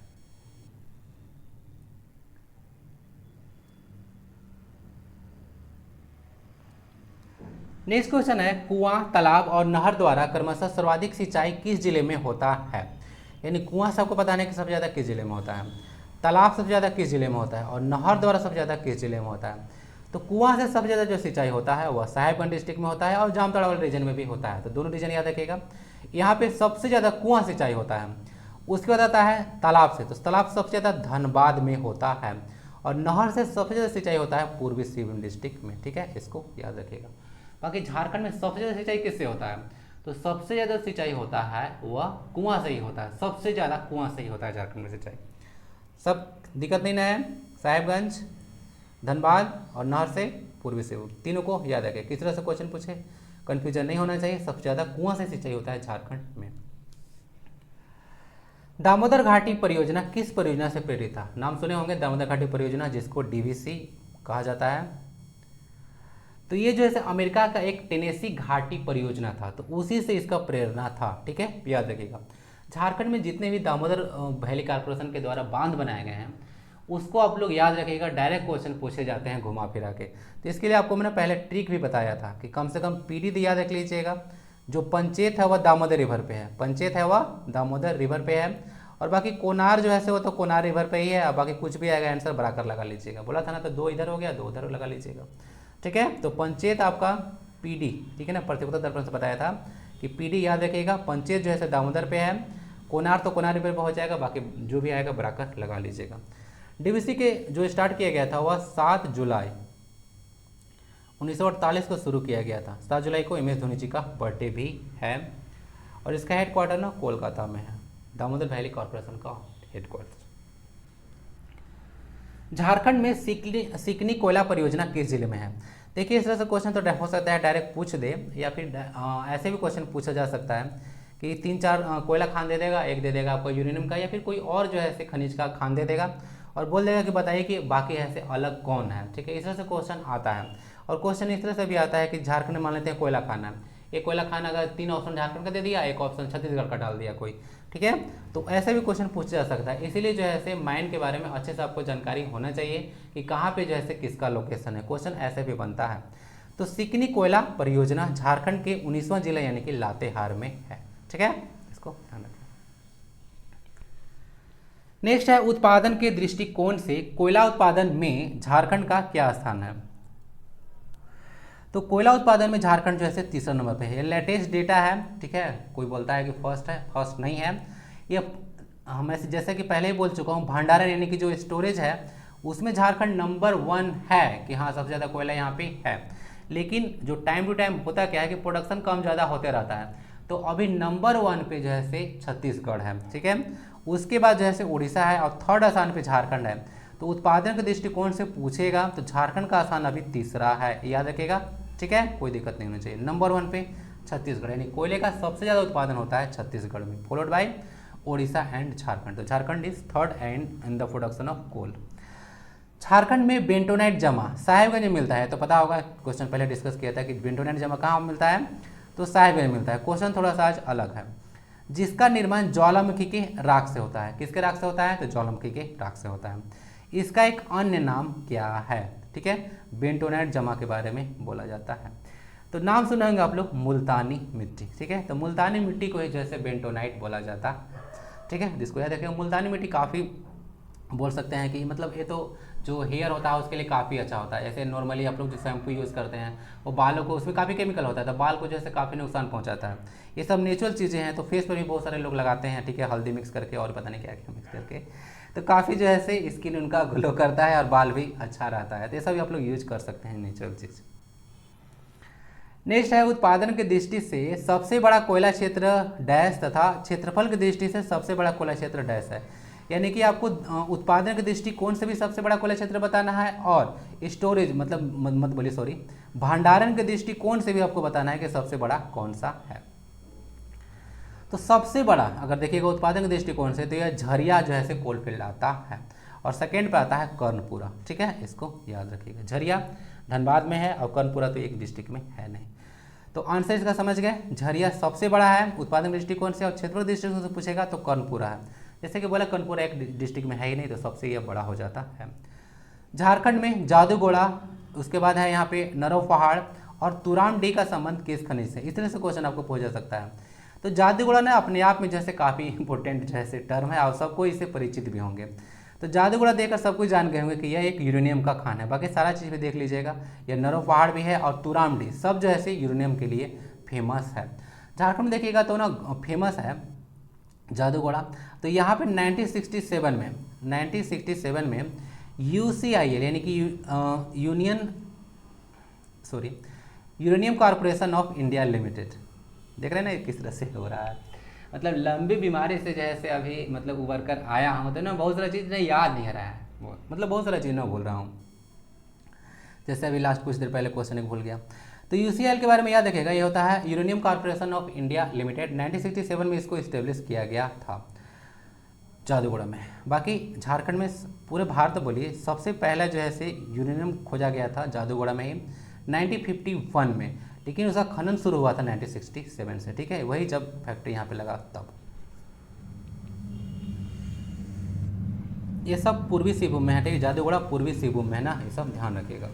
A: नेक्स्ट क्वेश्चन है, कुआं, तालाब और नहर द्वारा क्रमशः सर्वाधिक सिंचाई किस जिले में होता है। यानी कुआं सबको पता है कि सबसे ज़्यादा किस जिले में होता है, तालाब सबसे ज़्यादा किस जिले में होता है, और नहर द्वारा सबसे ज़्यादा किस जिले में होता है। तो कुआं से सबसे ज़्यादा जो सिंचाई होता है वह साहेबगंज डिस्ट्रिक्ट में होता है, और जामताड़ा वाले रीजन में भी होता है। तो दोनों रीजन याद रखिएगा। यहाँ पे सबसे ज़्यादा कुआं सिंचाई होता है, उसके बाद आता है तालाब से, तो तालाब सबसे ज़्यादा धनबाद में होता है, और नहर से सबसे ज़्यादा सिंचाई होता है पूर्वी सिंहभूम डिस्ट्रिक्ट में, ठीक है, इसको याद रखिएगा। बाकी झारखंड में सबसे ज़्यादा सिंचाई किससे होता है, तो सबसे ज़्यादा सिंचाई होता है वह कुआं से ही होता है, सबसे ज़्यादा कुआं से ही होता है झारखंड में सिंचाई। सब दिक्कत नहीं ना है, साहेबगंज, धनबाद और नहर से पूर्वी सिंहभूम, तीनों को याद रखें। किस तरह से क्वेश्चन पूछे, कन्फ्यूजन नहीं होना चाहिए, सबसे ज़्यादा कुआं से सिंचाई होता है झारखंड में। दामोदर घाटी परियोजना किस परियोजना से प्रेरित था? नाम सुने होंगे दामोदर घाटी परियोजना, जिसको डीवीसी कहा जाता है। तो ये जो है अमेरिका का एक टेनेसी घाटी परियोजना था, तो उसी से इसका प्रेरणा था। ठीक है, याद रखिएगा। झारखंड में जितने भी दामोदर वैली कॉर्पोरेशन के द्वारा बांध बनाए गए हैं, उसको आप लोग याद रखिएगा, डायरेक्ट क्वेश्चन पूछे जाते हैं घुमा फिरा के। तो इसके लिए आपको मैंने पहले ट्रिक भी बताया था कि कम से कम पीडी तो याद रख लीजिएगा। जो पंचेत है वह दामोदर रिवर पे है, पंचेत है वह दामोदर रिवर पे है, और बाकी कोनार जो है वो तो कोनार रिवर पे ही है। और बाकी कुछ भी आएगा आंसर बराबर लगा लीजिएगा। बोला था ना, तो 2 इधर हो गया, 2 उधर लगा लीजिएगा। ठीक है, तो पंचेत आपका पीडी, ठीक है ना, प्रतियोगिता दर्पण से बताया था कि पीडी याद रखिएगा। पंचेत जो है दामोदर पे है, कोनार तो कोनार रिवर पे हो जाएगा, बाकी जो भी आएगा बराबर लगा लीजिएगा। डीवीसी के जो स्टार्ट किया गया था वह 7 जुलाई 1948 को शुरू किया गया था। 7 जुलाई को MS धोनी जी का बर्थडे भी है, और इसका हेडक्वार्टर ना कोलकाता में है, दामोदर वैली कॉर्पोरेशन का हेडक्वार्टर। झारखंड में सिकनी कोयला परियोजना किस जिले में है? देखिए, इस तरह से क्वेश्चन तो हो सकता है डायरेक्ट पूछ दे, या फिर ऐसे भी क्वेश्चन पूछा जा सकता है कि 3-4 कोयला खान दे देगा, एक दे देगा आपको यूरेनियम का, या फिर कोई और जो है ऐसे खनिज का खान दे देगा और बोल देगा कि बताइए कि बाकी ऐसे अलग कौन है। ठीक है, इस तरह से क्वेश्चन आता है। और क्वेश्चन इस तरह से भी आता है कि झारखंड में मान लेते हैं कोयला खान है, एक कोयला खान अगर 3 ऑप्शन झारखंड का दे दिया, एक ऑप्शन छत्तीसगढ़ का डाल दिया कोई। ठीक है, तो ऐसे भी क्वेश्चन पूछा जा सकता है। इसीलिए जो है माइंड के बारे में अच्छे से आपको जानकारी होना चाहिए कि कहाँ पे जो है किसका लोकेशन है। क्वेश्चन ऐसे भी बनता है। तो सिकनी कोयला परियोजना झारखंड के 19वां जिला यानी कि लातेहार में है। ठीक है, इसको ध्यान रखें। नेक्स्ट है, उत्पादन के दृष्टिकोण से कोयला उत्पादन में झारखंड का क्या स्थान है? तो कोयला उत्पादन में झारखंड जो है 3रा नंबर पे है। लेटेस्ट डेटा है। ठीक है, कोई बोलता है कि फर्स्ट है, फर्स्ट नहीं है ये। मैं जैसे कि पहले ही बोल चुका हूँ, भंडारण यानी कि जो स्टोरेज है उसमें झारखंड नंबर 1 है कि हाँ सबसे ज़्यादा कोयला यहाँ पे है। लेकिन जो टाइम टू टाइम होता क्या है कि प्रोडक्शन कम ज़्यादा होते रहता है। तो अभी नंबर 1 पे जो है छत्तीसगढ़ है। ठीक है, उसके बाद जो है उड़ीसा है, और 3rd स्थान पे झारखंड है। तो उत्पादन के दृष्टिकोण से पूछेगा तो झारखंड का स्थान अभी 3रा है, याद रखेगा। ठीक है, कोई दिक्कत नहीं होनी चाहिए। नंबर 1 पे छत्तीसगढ़, यानी कोयले का सबसे ज़्यादा उत्पादन होता है छत्तीसगढ़ में, followed by Odisha and Jharkhand. तो Jharkhand is 3rd and in the production of coal. Jharkhand में बेंटोनाइट जमा साहेबगंज में मिलता है। तो पता होगा, क्वेश्चन पहले डिस्कस किया था कि बेंटोनाइट जमा कहाँ मिलता है, तो साहेबगंज में मिलता है। क्वेश्चन थोड़ा सा आज अलग है। जिसका निर्माण ज्वालामुखी के राख से होता है। किसके राख से होता है? तो ज्वालामुखी के राख से होता है। इसका एक अन्य नाम क्या है? ठीक है, बेंटोनाइट जमा के बारे में बोला जाता है। तो नाम सुने होंगे आप लोग, मुल्तानी मिट्टी। ठीक है, तो मुल्तानी मिट्टी को ही जैसे बेंटोनाइट बोला जाता है। ठीक है, जिसको याद रखें, मुल्तानी मिट्टी काफ़ी बोल सकते हैं कि मतलब ये तो जो हेयर होता है उसके लिए काफ़ी अच्छा होता है। जैसे नॉर्मली आप लोग जो शैम्पू यूज़ करते हैं वो बालों को, उसमें काफ़ी केमिकल होता है, तो बाल को जैसे काफ़ी नुकसान पहुंचाता है। ये सब नेचुरल चीज़ें हैं। तो फेस पर भी बहुत सारे लोग लगाते हैं। ठीक है, हल्दी मिक्स करके और पता नहीं क्या क्या मिक्स करके, तो काफ़ी जो है स्किन उनका ग्लो करता है और बाल भी अच्छा रहता है। तो ये सब आप लोग यूज कर सकते हैं, नेचुरल चीज़। नेक्स्ट है, उत्पादन की दृष्टि से सबसे बड़ा कोयला क्षेत्र डैश तथा क्षेत्रफल की दृष्टि से सबसे बड़ा कोयला क्षेत्र डैश है। यानी कि आपको उत्पादन के दृष्टिकोण से भी सबसे बड़ा कोयला क्षेत्र बताना है, और स्टोरेज मतलब मत बोलिए सॉरी, भंडारण के दृष्टिकोण से भी आपको बताना है कि सबसे बड़ा कौन सा है। तो सबसे बड़ा अगर देखिएगा उत्पादन के दृष्टिकोण से, तो यह झरिया जो है कोलफील्ड आता है, और सेकेंड पे आता है कर्णपुरा। ठीक है, इसको याद रखिएगा। झरिया धनबाद में है और कर्णपुरा तो एक डिस्ट्रिक्ट में है नहीं। तो आंसर इसका समझ गए, झरिया सबसे बड़ा है उत्पादन दृष्टिकोण से, और क्षेत्रफल दृष्टिकोण से पूछेगा तो कर्णपुरा है। जैसे कि बोला कर्णपुरा एक डिस्ट्रिक्ट में है ही नहीं, तो सबसे यह बड़ा हो जाता है। झारखंड में जादूगोड़ा, उसके बाद है यहाँ पे नरव पहाड़ और तुराम डी का संबंध किस खनिज से? इस तरह से क्वेश्चन आपको पूछा जा सकता है। तो जादूगोड़ा ना अपने आप में जैसे काफ़ी इंपॉर्टेंट जैसे टर्म है, और सबको इससे परिचित भी होंगे। तो जादूगोड़ा देखकर सब कुछ जान गए होंगे कि यह एक यूरेनियम का खान है। बाकी सारा चीज़ भी देख लीजिएगा, यह नरव पहाड़ भी है और तुराम डी, सब जो है यूरेनियम के लिए फेमस है। झारखंड में देखिएगा तो ना फेमस है जादूगोड़ा। तो यहाँ पे 1967 में UCIL यानी कि uranium corporation of India limited, देख रहे हैं ना किस तरह से हो रहा है। मतलब लंबी बीमारी से जैसे अभी मतलब उबर कर आया हूँ, तो ना बहुत सारा चीज़ नहीं याद नहीं आ रहा है, मतलब बहुत सारा चीज़ ना भूल रहा हूँ। जैसे अभी लास्ट कुछ देर पहले क्वेश्चन एक भूल गया। तो UCIL के बारे में याद रखेगा, ये होता है uranium corporation of India limited. 1967 में इसको इस्टेब्लिश किया गया था। जादूगढ़ में। बाकी झारखंड में पूरे भारत बोलिए सबसे पहला जो है से यूरेनियम खोजा गया था जादूगढ़ में ही 1951 में, लेकिन उसका खनन शुरू हुआ था 1967 से, ठीक है, वही जब फैक्ट्री यहाँ पे लगा तब। ये सब पूर्वी सिंहभूम में है, ठीक है, जादूगढ़ पूर्वी सिंहभूम में है ना, ये सब ध्यान रखिएगा।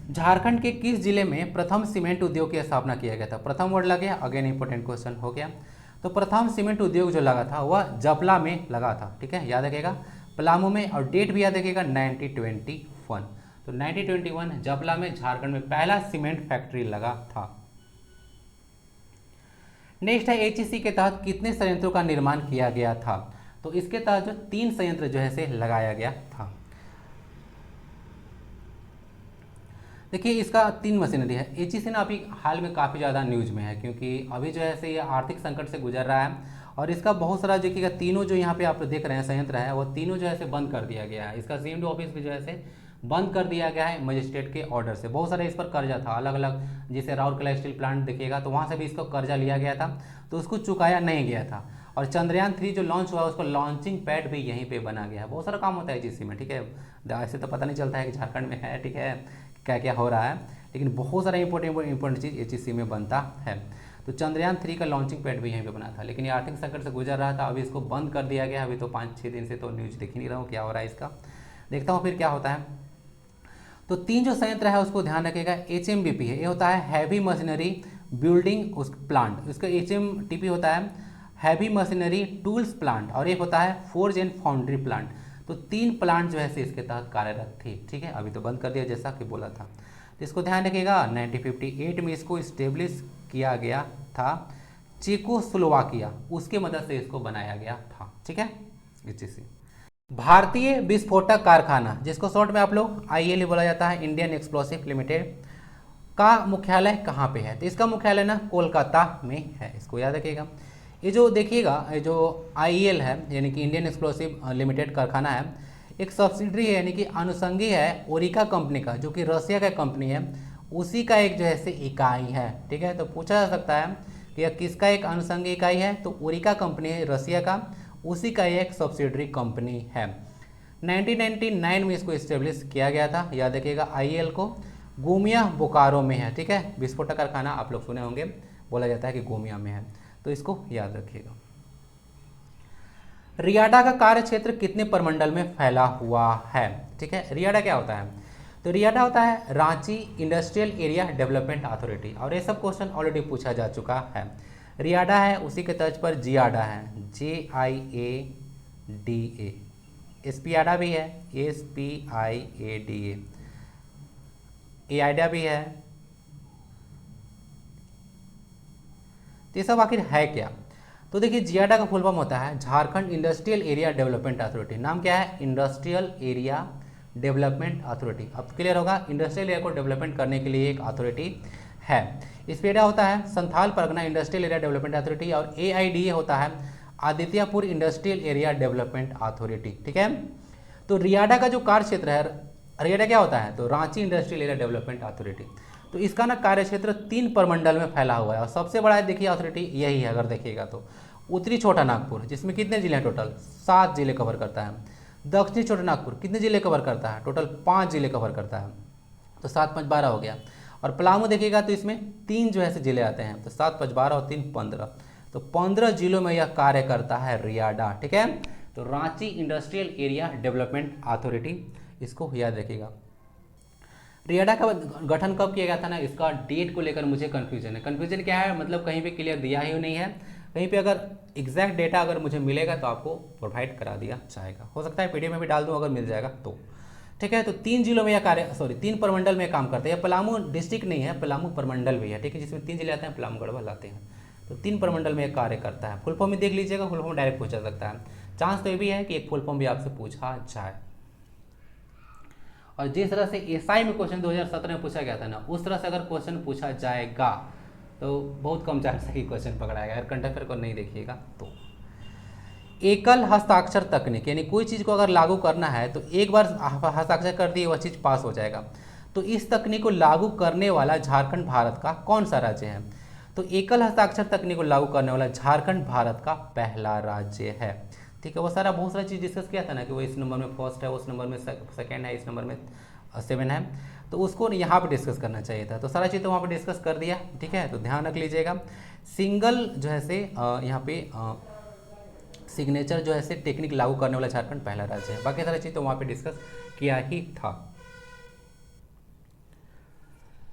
A: झारखंड के किस जिले में प्रथम सीमेंट उद्योग की स्थापना किया गया था? प्रथम वर्ड लग गया, अगेन इंपॉर्टेंट क्वेश्चन हो गया। तो प्रथम सीमेंट उद्योग जो लगा था वह जपला में लगा था, ठीक है, याद रखिएगा, पलामू में, और डेट भी याद रखिएगा 1921। तो 1921 जपला में झारखंड में पहला सीमेंट फैक्ट्री लगा था। नेक्स्ट है एचईसी के तहत कितने संयंत्रों का निर्माण किया गया था? तो इसके तहत जो 3 संयंत्र जो है से लगाया गया था। देखिए इसका 3 मशीनरी है। एचईसी ना अभी हाल में काफ़ी ज़्यादा न्यूज में है, क्योंकि अभी जो है से ये आर्थिक संकट से गुजर रहा है, और इसका बहुत सारा देखिएगा तीनों जो यहाँ पे आप देख रहे हैं संयंत्र है वो तीनों जो है से बंद कर दिया गया है। इसका सीएमडी ऑफिस भी जो है से बंद कर दिया गया है मजिस्ट्रेट के ऑर्डर से। बहुत सारे इस पर कर्जा था अलग अलग, जैसे राउरकेला स्टील प्लांट देखिएगा तो वहाँ से भी इसको कर्जा लिया गया था, तो उसको चुकाया नहीं गया था। और चंद्रयान 3 जो लॉन्च हुआ उसको लॉन्चिंग पैड भी यहीं पे बना गया है। बहुत सारा काम होता है एचईसी में, ठीक है, ऐसे तो पता नहीं चलता है कि झारखंड में है, ठीक है, क्या क्या हो रहा है, लेकिन बहुत सारा इंपॉर्टेंट चीज़ एचईसी में बनता है। तो चंद्रयान 3 का लॉन्चिंग पैड भी यहीं पे बना था, लेकिन ये आर्थिक संकट से गुजर रहा था, अभी इसको बंद कर दिया गया। अभी तो 5-6 दिन से तो न्यूज़ देख ही नहीं रहा हूँ क्या हो रहा है इसका, देखता हूँ फिर क्या होता है। तो 3 जो संयंत्र है उसको ध्यान रखिएगा। एचएमबीपी है, ये होता है हैवी मशीनरी बिल्डिंग उस प्लांट, इसका एचएमटीपी होता है हैवी मशीनरी टूल्स प्लांट, और एक होता है फोर्ज एंड फाउंड्री प्लांट। तो 3 प्लांट जो है से इसके तहत कार्यरत थी, ठीक है, अभी तो बंद कर दिया जैसा कि बोला था। तो इसको ध्यान रखिएगा 1958 में इसको इस्टेब्लिश किया गया था, चेकोस्लोवाकिया उसके मदद से इसको बनाया गया था, ठीक है। एचईसी भारतीय विस्फोटक कारखाना, जिसको शॉर्ट में आप लोग आईएल बोला जाता है, इंडियन एक्सप्लोसिव लिमिटेड का मुख्यालय कहाँ पे है? तो इसका मुख्यालय ना कोलकाता में है, इसको याद रखिएगा। ये जो देखिएगा ये जो आईएल है यानी कि इंडियन एक्सप्लोसिव लिमिटेड कारखाना है, एक सब्सिडरी है यानी कि अनुषंगी है ओरिका कंपनी का, जो कि रसिया का कंपनी है, उसी का एक जो है से इकाई है, ठीक है। तो पूछा जा सकता है कि यह किसका एक अनुषंगी इकाई है? तो ओरिका कंपनी है रसिया का, उसी का एक सब्सिडरी कंपनी है। 1999 में इसको इस्टेब्लिश किया गया था, याद रखिएगा आईएल को। गोमिया बोकारो में है, ठीक है, विस्फोटक कारखाना आप लोग सुने होंगे, बोला जाता है कि गोमिया में है, तो इसको याद रखिएगा। रियाडा का कार्य क्षेत्र कितने प्रमंडल में फैला हुआ है? ठीक है, रियाडा क्या होता है? तो रियाडा होता है Ranchi industrial area development authority, और ये सब क्वेश्चन ऑलरेडी पूछा जा चुका है। रियाडा है, उसी के तर्ज पर जियाडा है, JIADA, एस्पियाडा भी है, SPIADA, एआईडा भी है। तो ये सब आखिर है क्या? तो देखिए जियाडा का फुल फॉर्म होता है Jharkhand industrial area development authority. नाम क्या है? Industrial area development authority. अब क्लियर होगा, इंडस्ट्रियल एरिया को डेवलपमेंट करने के लिए एक अथॉरिटी है। स्पेडा होता है Santhal Pargana industrial area development authority, और AIDA होता है Adityapur industrial area development authority, ठीक है। तो रियाडा का जो कार्य क्षेत्र है, रियाडा क्या होता है? तो Ranchi industrial area development authority. तो इसका ना कार्य क्षेत्र 3 प्रमंडल में फैला हुआ है, और सबसे बड़ा है देखिए अथॉरिटी यही है। अगर देखिएगा तो उत्तरी छोटा नागपुर, जिसमें कितने जिले हैं? टोटल 7 जिले कवर करता है। दक्षिणी छोटा नागपुर कितने जिले कवर करता है? टोटल 5 जिले कवर करता है, तो 7 5 12 हो गया। और पलामू देखिएगा तो इसमें 3 जो है से जिले आते हैं, तो 7 5 12 और 3 15, तो 15 जिलों में यह कार्य करता है रियाडा, ठीक है। तो Ranchi industrial area development authority, इसको याद रखिएगा। रियाडा का गठन कब किया गया था ना, इसका डेट को लेकर मुझे कन्फ्यूजन है। कन्फ्यूजन क्या है? मतलब कहीं पे क्लियर दिया ही नहीं है, कहीं पे अगर एग्जैक्ट डेटा अगर मुझे मिलेगा तो आपको प्रोवाइड करा दिया जाएगा। हो सकता है PDF में भी डाल दूँ अगर मिल जाएगा तो, ठीक है। तो 3 जिलों में यह कार्य 3 प्रमंडल में काम करते हैं। पलामू डिस्ट्रिक्ट नहीं है, पलामू प्रमंडल भी है, ठीक है, जिसमें 3 जिले आते हैं, पलामू गढ़वाल आते हैं। तो 3 प्रमंडल में यह कार्य करता है। फुल फॉर्म में देख लीजिएगा, फुल फॉर्म डायरेक्ट पूछा सकता है। चांस तो ये भी है कि एक फुल फॉर्म भी आपसे पूछा जाए। और जिस तरह से SI में क्वेश्चन 2017 में पूछा गया था ना, उस तरह से अगर क्वेश्चन पूछा जाएगा तो बहुत कम चांस है कि क्वेश्चन पकड़ाएगा। अगर करंट अफेयर को नहीं देखिएगा तो। एकल हस्ताक्षर तकनीक, यानी कोई चीज़ को अगर लागू करना है तो एक बार हस्ताक्षर कर दिए वह चीज़ पास हो जाएगा। तो इस तकनीक को लागू करने वाला झारखंड भारत का कौन सा राज्य है? तो एकल हस्ताक्षर तकनीक को लागू करने वाला झारखंड भारत का पहला राज्य है। ठीक है। वो सारा बहुत सारा चीज़ डिस्कस किया था ना कि वो इस नंबर में फर्स्ट है, उस नंबर में सेकंड है, इस नंबर में 7 है, तो उसको यहाँ पे डिस्कस करना चाहिए था। तो सारा चीज़ तो वहाँ पे डिस्कस कर दिया, ठीक है। तो ध्यान रख लीजिएगा, सिंगल जो है से यहाँ पे सिग्नेचर जो है से टेक्निक लागू करने वाला झारखंड पहला राज्य है। बाकी सारी चीज़ तो वहाँ पे डिस्कस किया ही था।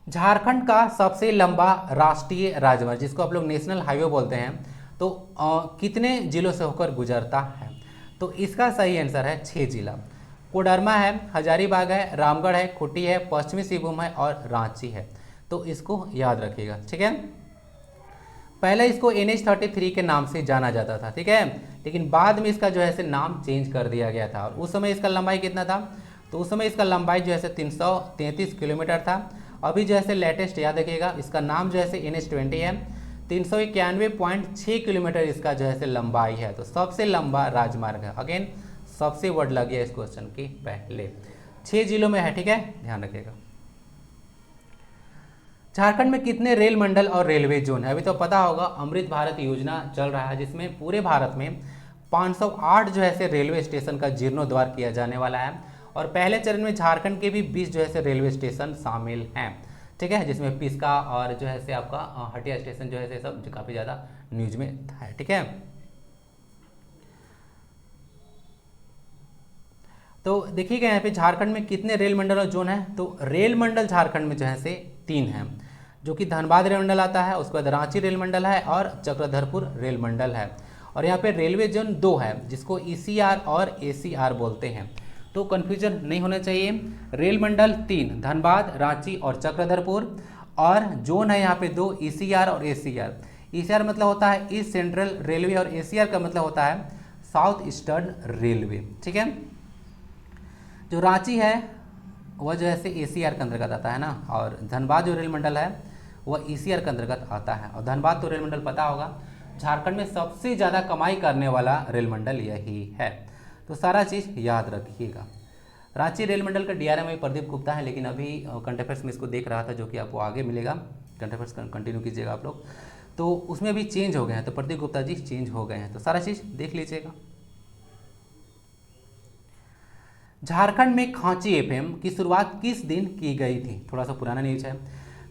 A: झारखंड का सबसे लंबा राष्ट्रीय राजमार्ग, जिसको आप लोग नेशनल हाईवे बोलते हैं, तो कितने जिलों से होकर गुजरता है? तो इसका सही आंसर है 6 जिला। कोडरमा है, हजारीबाग है, रामगढ़ है, खूंटी है, पश्चिमी सिंहभूम है और रांची है। तो इसको याद रखिएगा, ठीक है। पहले इसको NH-33 के नाम से जाना जाता था, ठीक है, लेकिन बाद में इसका जो है से नाम चेंज कर दिया गया था। और उस समय इसका लंबाई कितना था? तो उस समय इसका लंबाई जो है से 333 किलोमीटर था। अभी जो है से लेटेस्ट याद रखिएगा, इसका नाम जो है से NH-20 है। 391.6 किलोमीटर इसका जो है से लंबाई है। तो सबसे लंबा राजमार्ग है। अगेन सबसे वर्ड लग गया इस क्वेश्चन के पहले। 6 जिलों में है, ठीक है, ध्यान रखिएगा। झारखंड में कितने रेल मंडल और रेलवे जोन है? अभी तो पता होगा अमृत भारत योजना चल रहा है, जिसमें पूरे भारत में 508 जो है से रेलवे स्टेशन का जीर्णोद्धार किया जाने वाला है। और पहले चरण में झारखंड के भी 20 जो है से रेलवे स्टेशन शामिल हैं, ठीक है, जिसमें पिस्का और जो है से आपका हटिया स्टेशन जो है से सब काफ़ी ज़्यादा न्यूज में है, ठीक है। तो देखिएगा यहाँ पे झारखंड में कितने रेल मंडल और जोन है? तो रेल मंडल झारखंड में जो है से 3 हैं, जो कि धनबाद रेल मंडल आता है, उसके बाद रांची रेल मंडल है और चक्रधरपुर रेल मंडल है। और यहाँ पे रेलवे जोन 2 है, जिसको ECR और ACR बोलते हैं। तो कन्फ्यूजन नहीं होना चाहिए। रेल मंडल 3 धनबाद, रांची और चक्रधरपुर, और जोन है यहाँ पे 2 ECR और ACR। ECR मतलब होता है ईस्ट सेंट्रल रेलवे और ACR का मतलब होता है साउथ ईस्टर्न रेलवे, ठीक है। जो रांची है वह जो है से ACR के अंतर्गत आता है ना, और धनबाद जो रेल मंडल है वह ECR के अंतर्गत आता है। और धनबाद तो रेल मंडल पता होगा, झारखंड में सबसे ज़्यादा कमाई करने वाला रेल मंडल यही है। तो सारा चीज़ याद रखिएगा। रांची रेल मंडल का DRM में प्रदीप गुप्ता है, लेकिन अभी करंट अफेयर्स में इसको देख रहा था, जो कि आपको आगे मिलेगा। करंट अफेयर्स कंटिन्यू कीजिएगा आप लोग। तो उसमें अभी चेंज हो गए हैं, तो प्रदीप गुप्ता जी चेंज हो गए हैं, तो सारा चीज़ देख लीजिएगा। झारखंड में खांची FM की शुरुआत किस दिन की गई थी? थोड़ा सा पुराना न्यूज है।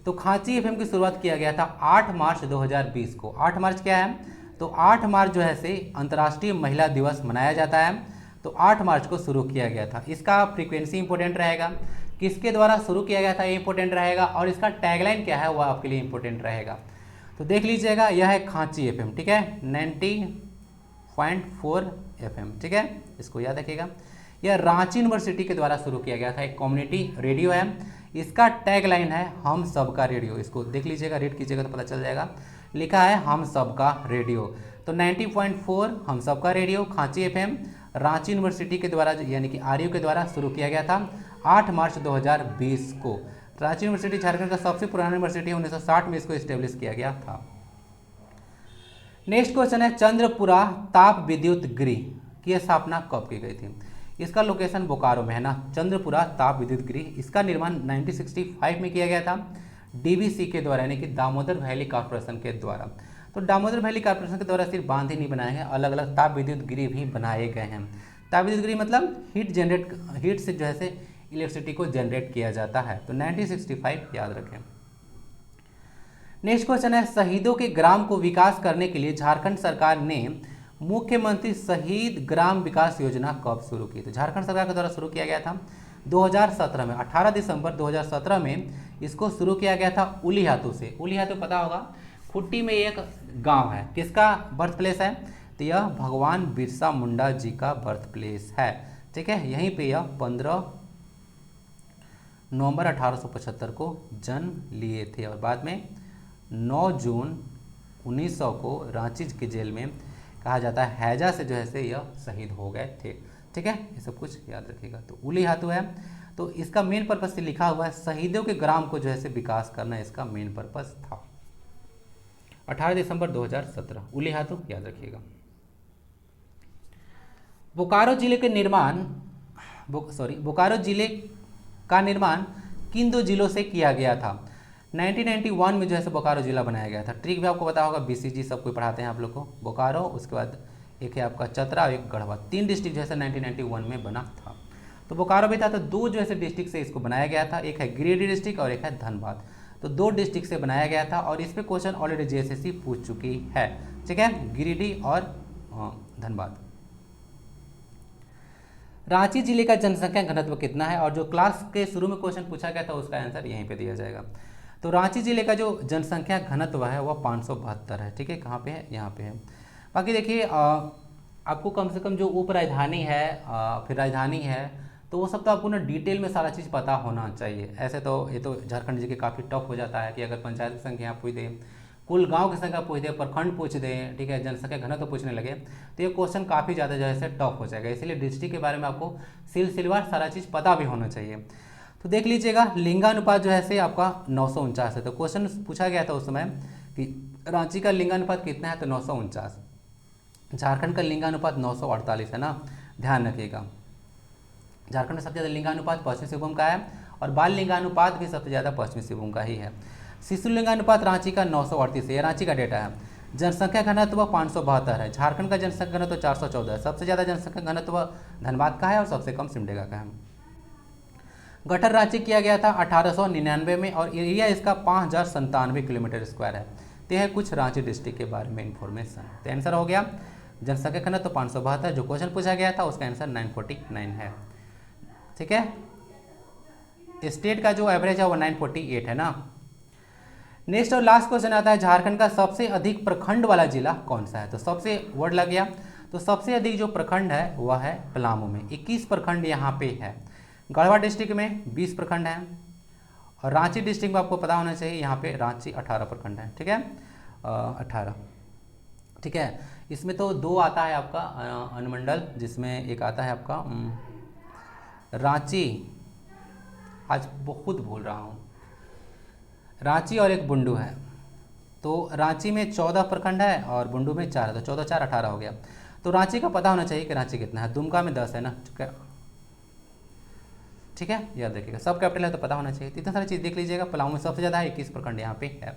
A: तो खांची FM की शुरुआत किया गया था 8 मार्च 2020 को। 8 मार्च क्या है? तो 8 मार्च जो है से अंतर्राष्ट्रीय महिला दिवस मनाया जाता है। तो 8 मार्च को शुरू किया गया था। इसका फ्रीक्वेंसी इंपॉर्टेंट रहेगा, किसके द्वारा शुरू किया गया था ये इंपॉर्टेंट रहेगा, और इसका टैगलाइन क्या है वह आपके लिए इंपॉर्टेंट रहेगा। तो देख लीजिएगा, यह है खांची FM, ठीक है, 90.4 FM, ठीक है, इसको याद रखिएगा। यह रांची यूनिवर्सिटी के द्वारा शुरू किया गया था, एक कम्युनिटी रेडियो है। इसका टैगलाइन है हम सबका रेडियो। इसको देख लीजिएगा, रीड कीजिएगा तो पता चल जाएगा। लिखा है हम सबका रेडियो। तो 90.4 हम सबका रेडियो खांची FM रांची यूनिवर्सिटी के द्वारा यानी कि RU के द्वारा शुरू किया गया था 8 मार्च 2020 को। रांची यूनिवर्सिटी झारखंड का सबसे पुराना यूनिवर्सिटी है, 1960 में इसको इस्टेब्लिश किया गया था। नेक्स्ट क्वेश्चन है, चंद्रपुरा ताप विद्युत गृह की स्थापना कब की गई थी? इसका लोकेशन बोकारो में है ना, चंद्रपुरा ताप विद्युत गृह। इसका निर्माण 1965 में किया गया था DVC के द्वारा, यानी कि दामोदर वैली कॉर्पोरेशन के द्वारा। तो दामोदर वैली कॉर्पोरेशन के द्वारा सिर्फ बांध ही नहीं बनाए हैं, अलग अलग ताप विद्युत गृह भी बनाए गए हैं। ताप विद्युत गृह मतलब हीट से जो है से इलेक्ट्रिसिटी को जनरेट किया जाता है। तो 1965 याद रखें। नेक्स्ट क्वेश्चन है, शहीदों के ग्राम को विकास करने के लिए झारखंड सरकार ने मुख्यमंत्री शहीद ग्राम विकास योजना कब शुरू की? तो झारखंड सरकार के द्वारा शुरू किया गया था 2017 में, 18 दिसंबर 2017 में इसको शुरू किया गया था उलीहातू से। उलीहातू पता होगा, खूंटी में एक गांव है, किसका बर्थ प्लेस है? तो यह भगवान बिरसा मुंडा जी का बर्थ प्लेस है, ठीक है। यहीं पे यह 15 नवंबर 1875 को जन्म लिए थे, और बाद में 9 जून 1900 को रांची के जेल में कहा जाता है हैजा से जो है से यह शहीद हो गए थे, ठीक है। ये सब कुछ याद रखिएगा। तो उलीहातू है, तो इसका मेन पर्पस से लिखा हुआ है शहीदों के ग्राम को जो है से विकास करना, इसका मेन पर्पस था। 18 दिसंबर 2017 उलीहातू याद रखिएगा। बोकारो जिले का निर्माण किन 2 जिलों से किया गया था? 1991 में जो है बोकारो जिला बनाया गया था। ट्रिक भी आपको पता होगा, BCG सब कोई पढ़ाते हैं आप लोग को। बोकारो, उसके बाद एक है आपका चतरा और एक गढ़वा, 3 डिस्ट्रिक्ट जैसे 1991 में बना था। तो बोकारो भी था, तो 2 जो ऐसे डिस्ट्रिक्ट से इसको बनाया गया था, एक है गिरिडीह डिस्ट्रिक्ट और एक है धनबाद। तो 2 डिस्ट्रिक्ट से बनाया गया था और इस पे क्वेश्चन ऑलरेडी जेएसएससी पूछ चुकी है। ठीक है, गिरिडीह और धनबाद। रांची जिले का जनसंख्या घनत्व कितना है, और जो क्लास के शुरू में क्वेश्चन पूछा गया था उसका आंसर यहीं पे दिया जाएगा। तो रांची जिले का जो जनसंख्या घनत्व है वह 572 है। ठीक है, कहाँ पे है, यहाँ पे है। बाकी देखिए आपको कम से कम जो उप राजधानी है फिर राजधानी है, तो वो सब तो आपको ना डिटेल में सारा चीज़ पता होना चाहिए। ऐसे तो ये तो झारखंड जी के काफ़ी टफ हो जाता है कि अगर पंचायत की संख्या पूछ दे, कुल गांव की संख्या पूछ दे, प्रखंड पूछ दे, ठीक है, जनसंख्या घनत्व पूछने लगे तो ये क्वेश्चन काफ़ी ज़्यादा जो है टफ हो जाएगा। इसलिए डिस्ट्रिक्ट के बारे में आपको सिलसिलेवार सारा चीज़ पता भी होना चाहिए। तो देख लीजिएगा, लिंगानुपात जो है से आपका 949 है। तो क्वेश्चन पूछा गया था उस समय कि रांची का लिंगानुपात कितना है, तो 949। झारखंड का लिंगानुपात 948 है ना, ध्यान रखिएगा। झारखंड में सबसे ज़्यादा लिंगानुपात पश्चिमी सिंहभूम का है और बाल लिंगानुपात भी सबसे ज़्यादा पश्चिमी सिंहभूम का ही है। शिशु लिंगानुपात रांची का 938 है, रांची का डेटा है। जनसंख्या घनत्व 572 है। झारखंड का जनसंख्या घनत्व 414 है। सबसे ज़्यादा जनसंख्या घनत्व धनबाद का है और सबसे कम सिमडेगा का है। गठन राज्य किया गया था 1899 में और एरिया इसका 5097 किलोमीटर स्क्वायर है। तो है कुछ रांची डिस्ट्रिक्ट के बारे में इंफॉर्मेशन। तो आंसर हो गया जनसंख्या घनत्व 572, जो क्वेश्चन पूछा गया था उसका आंसर 949 है। ठीक है, स्टेट का जो एवरेज है वो 948 है ना। नेक्स्ट और लास्ट क्वेश्चन आता है, झारखंड का सबसे अधिक प्रखंड वाला जिला कौन सा है। तो सबसे वर्ड लग गया, तो सबसे अधिक जो प्रखंड है वह है पलामू में, 21 प्रखंड यहाँ पे है। गढ़वा डिस्ट्रिक्ट में 20 प्रखंड हैं और रांची डिस्ट्रिक्ट में आपको पता होना चाहिए यहाँ पे रांची 18 प्रखंड है। ठीक है, 18। ठीक है, इसमें तो 2 आता है आपका अनुमंडल, जिसमें एक आता है आपका रांची, आज बहुत भूल रहा हूँ, रांची और एक बुंडू है। तो रांची में 14 प्रखंड है और बुंडू में 4 है, तो 14 4 18 हो गया। तो रांची का पता होना चाहिए कि रांची कितना है। दुमका में 10 है ना। ठीक है, याद रखिएगा, सब कैपिटल है तो पता होना चाहिए। इतना सारी चीज़ देख लीजिएगा। पलामू में सबसे ज़्यादा है, 21 प्रखंड यहाँ पे है।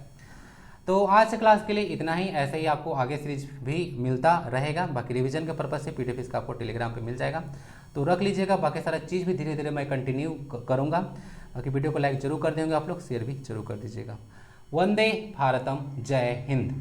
A: तो आज से क्लास के लिए इतना ही। ऐसे ही आपको आगे सीरीज भी मिलता रहेगा। बाकी रिवीजन के पर्पज से पीडीएफ इसका आपको टेलीग्राम पे मिल जाएगा, तो रख लीजिएगा। बाकी सारा चीज़ भी धीरे धीरे मैं कंटिन्यू करूँगा। बाकी वीडियो को लाइक जरूर कर देंगे आप लोग, शेयर भी जरूर कर दीजिएगा। वंदे भारतम, जय हिंद।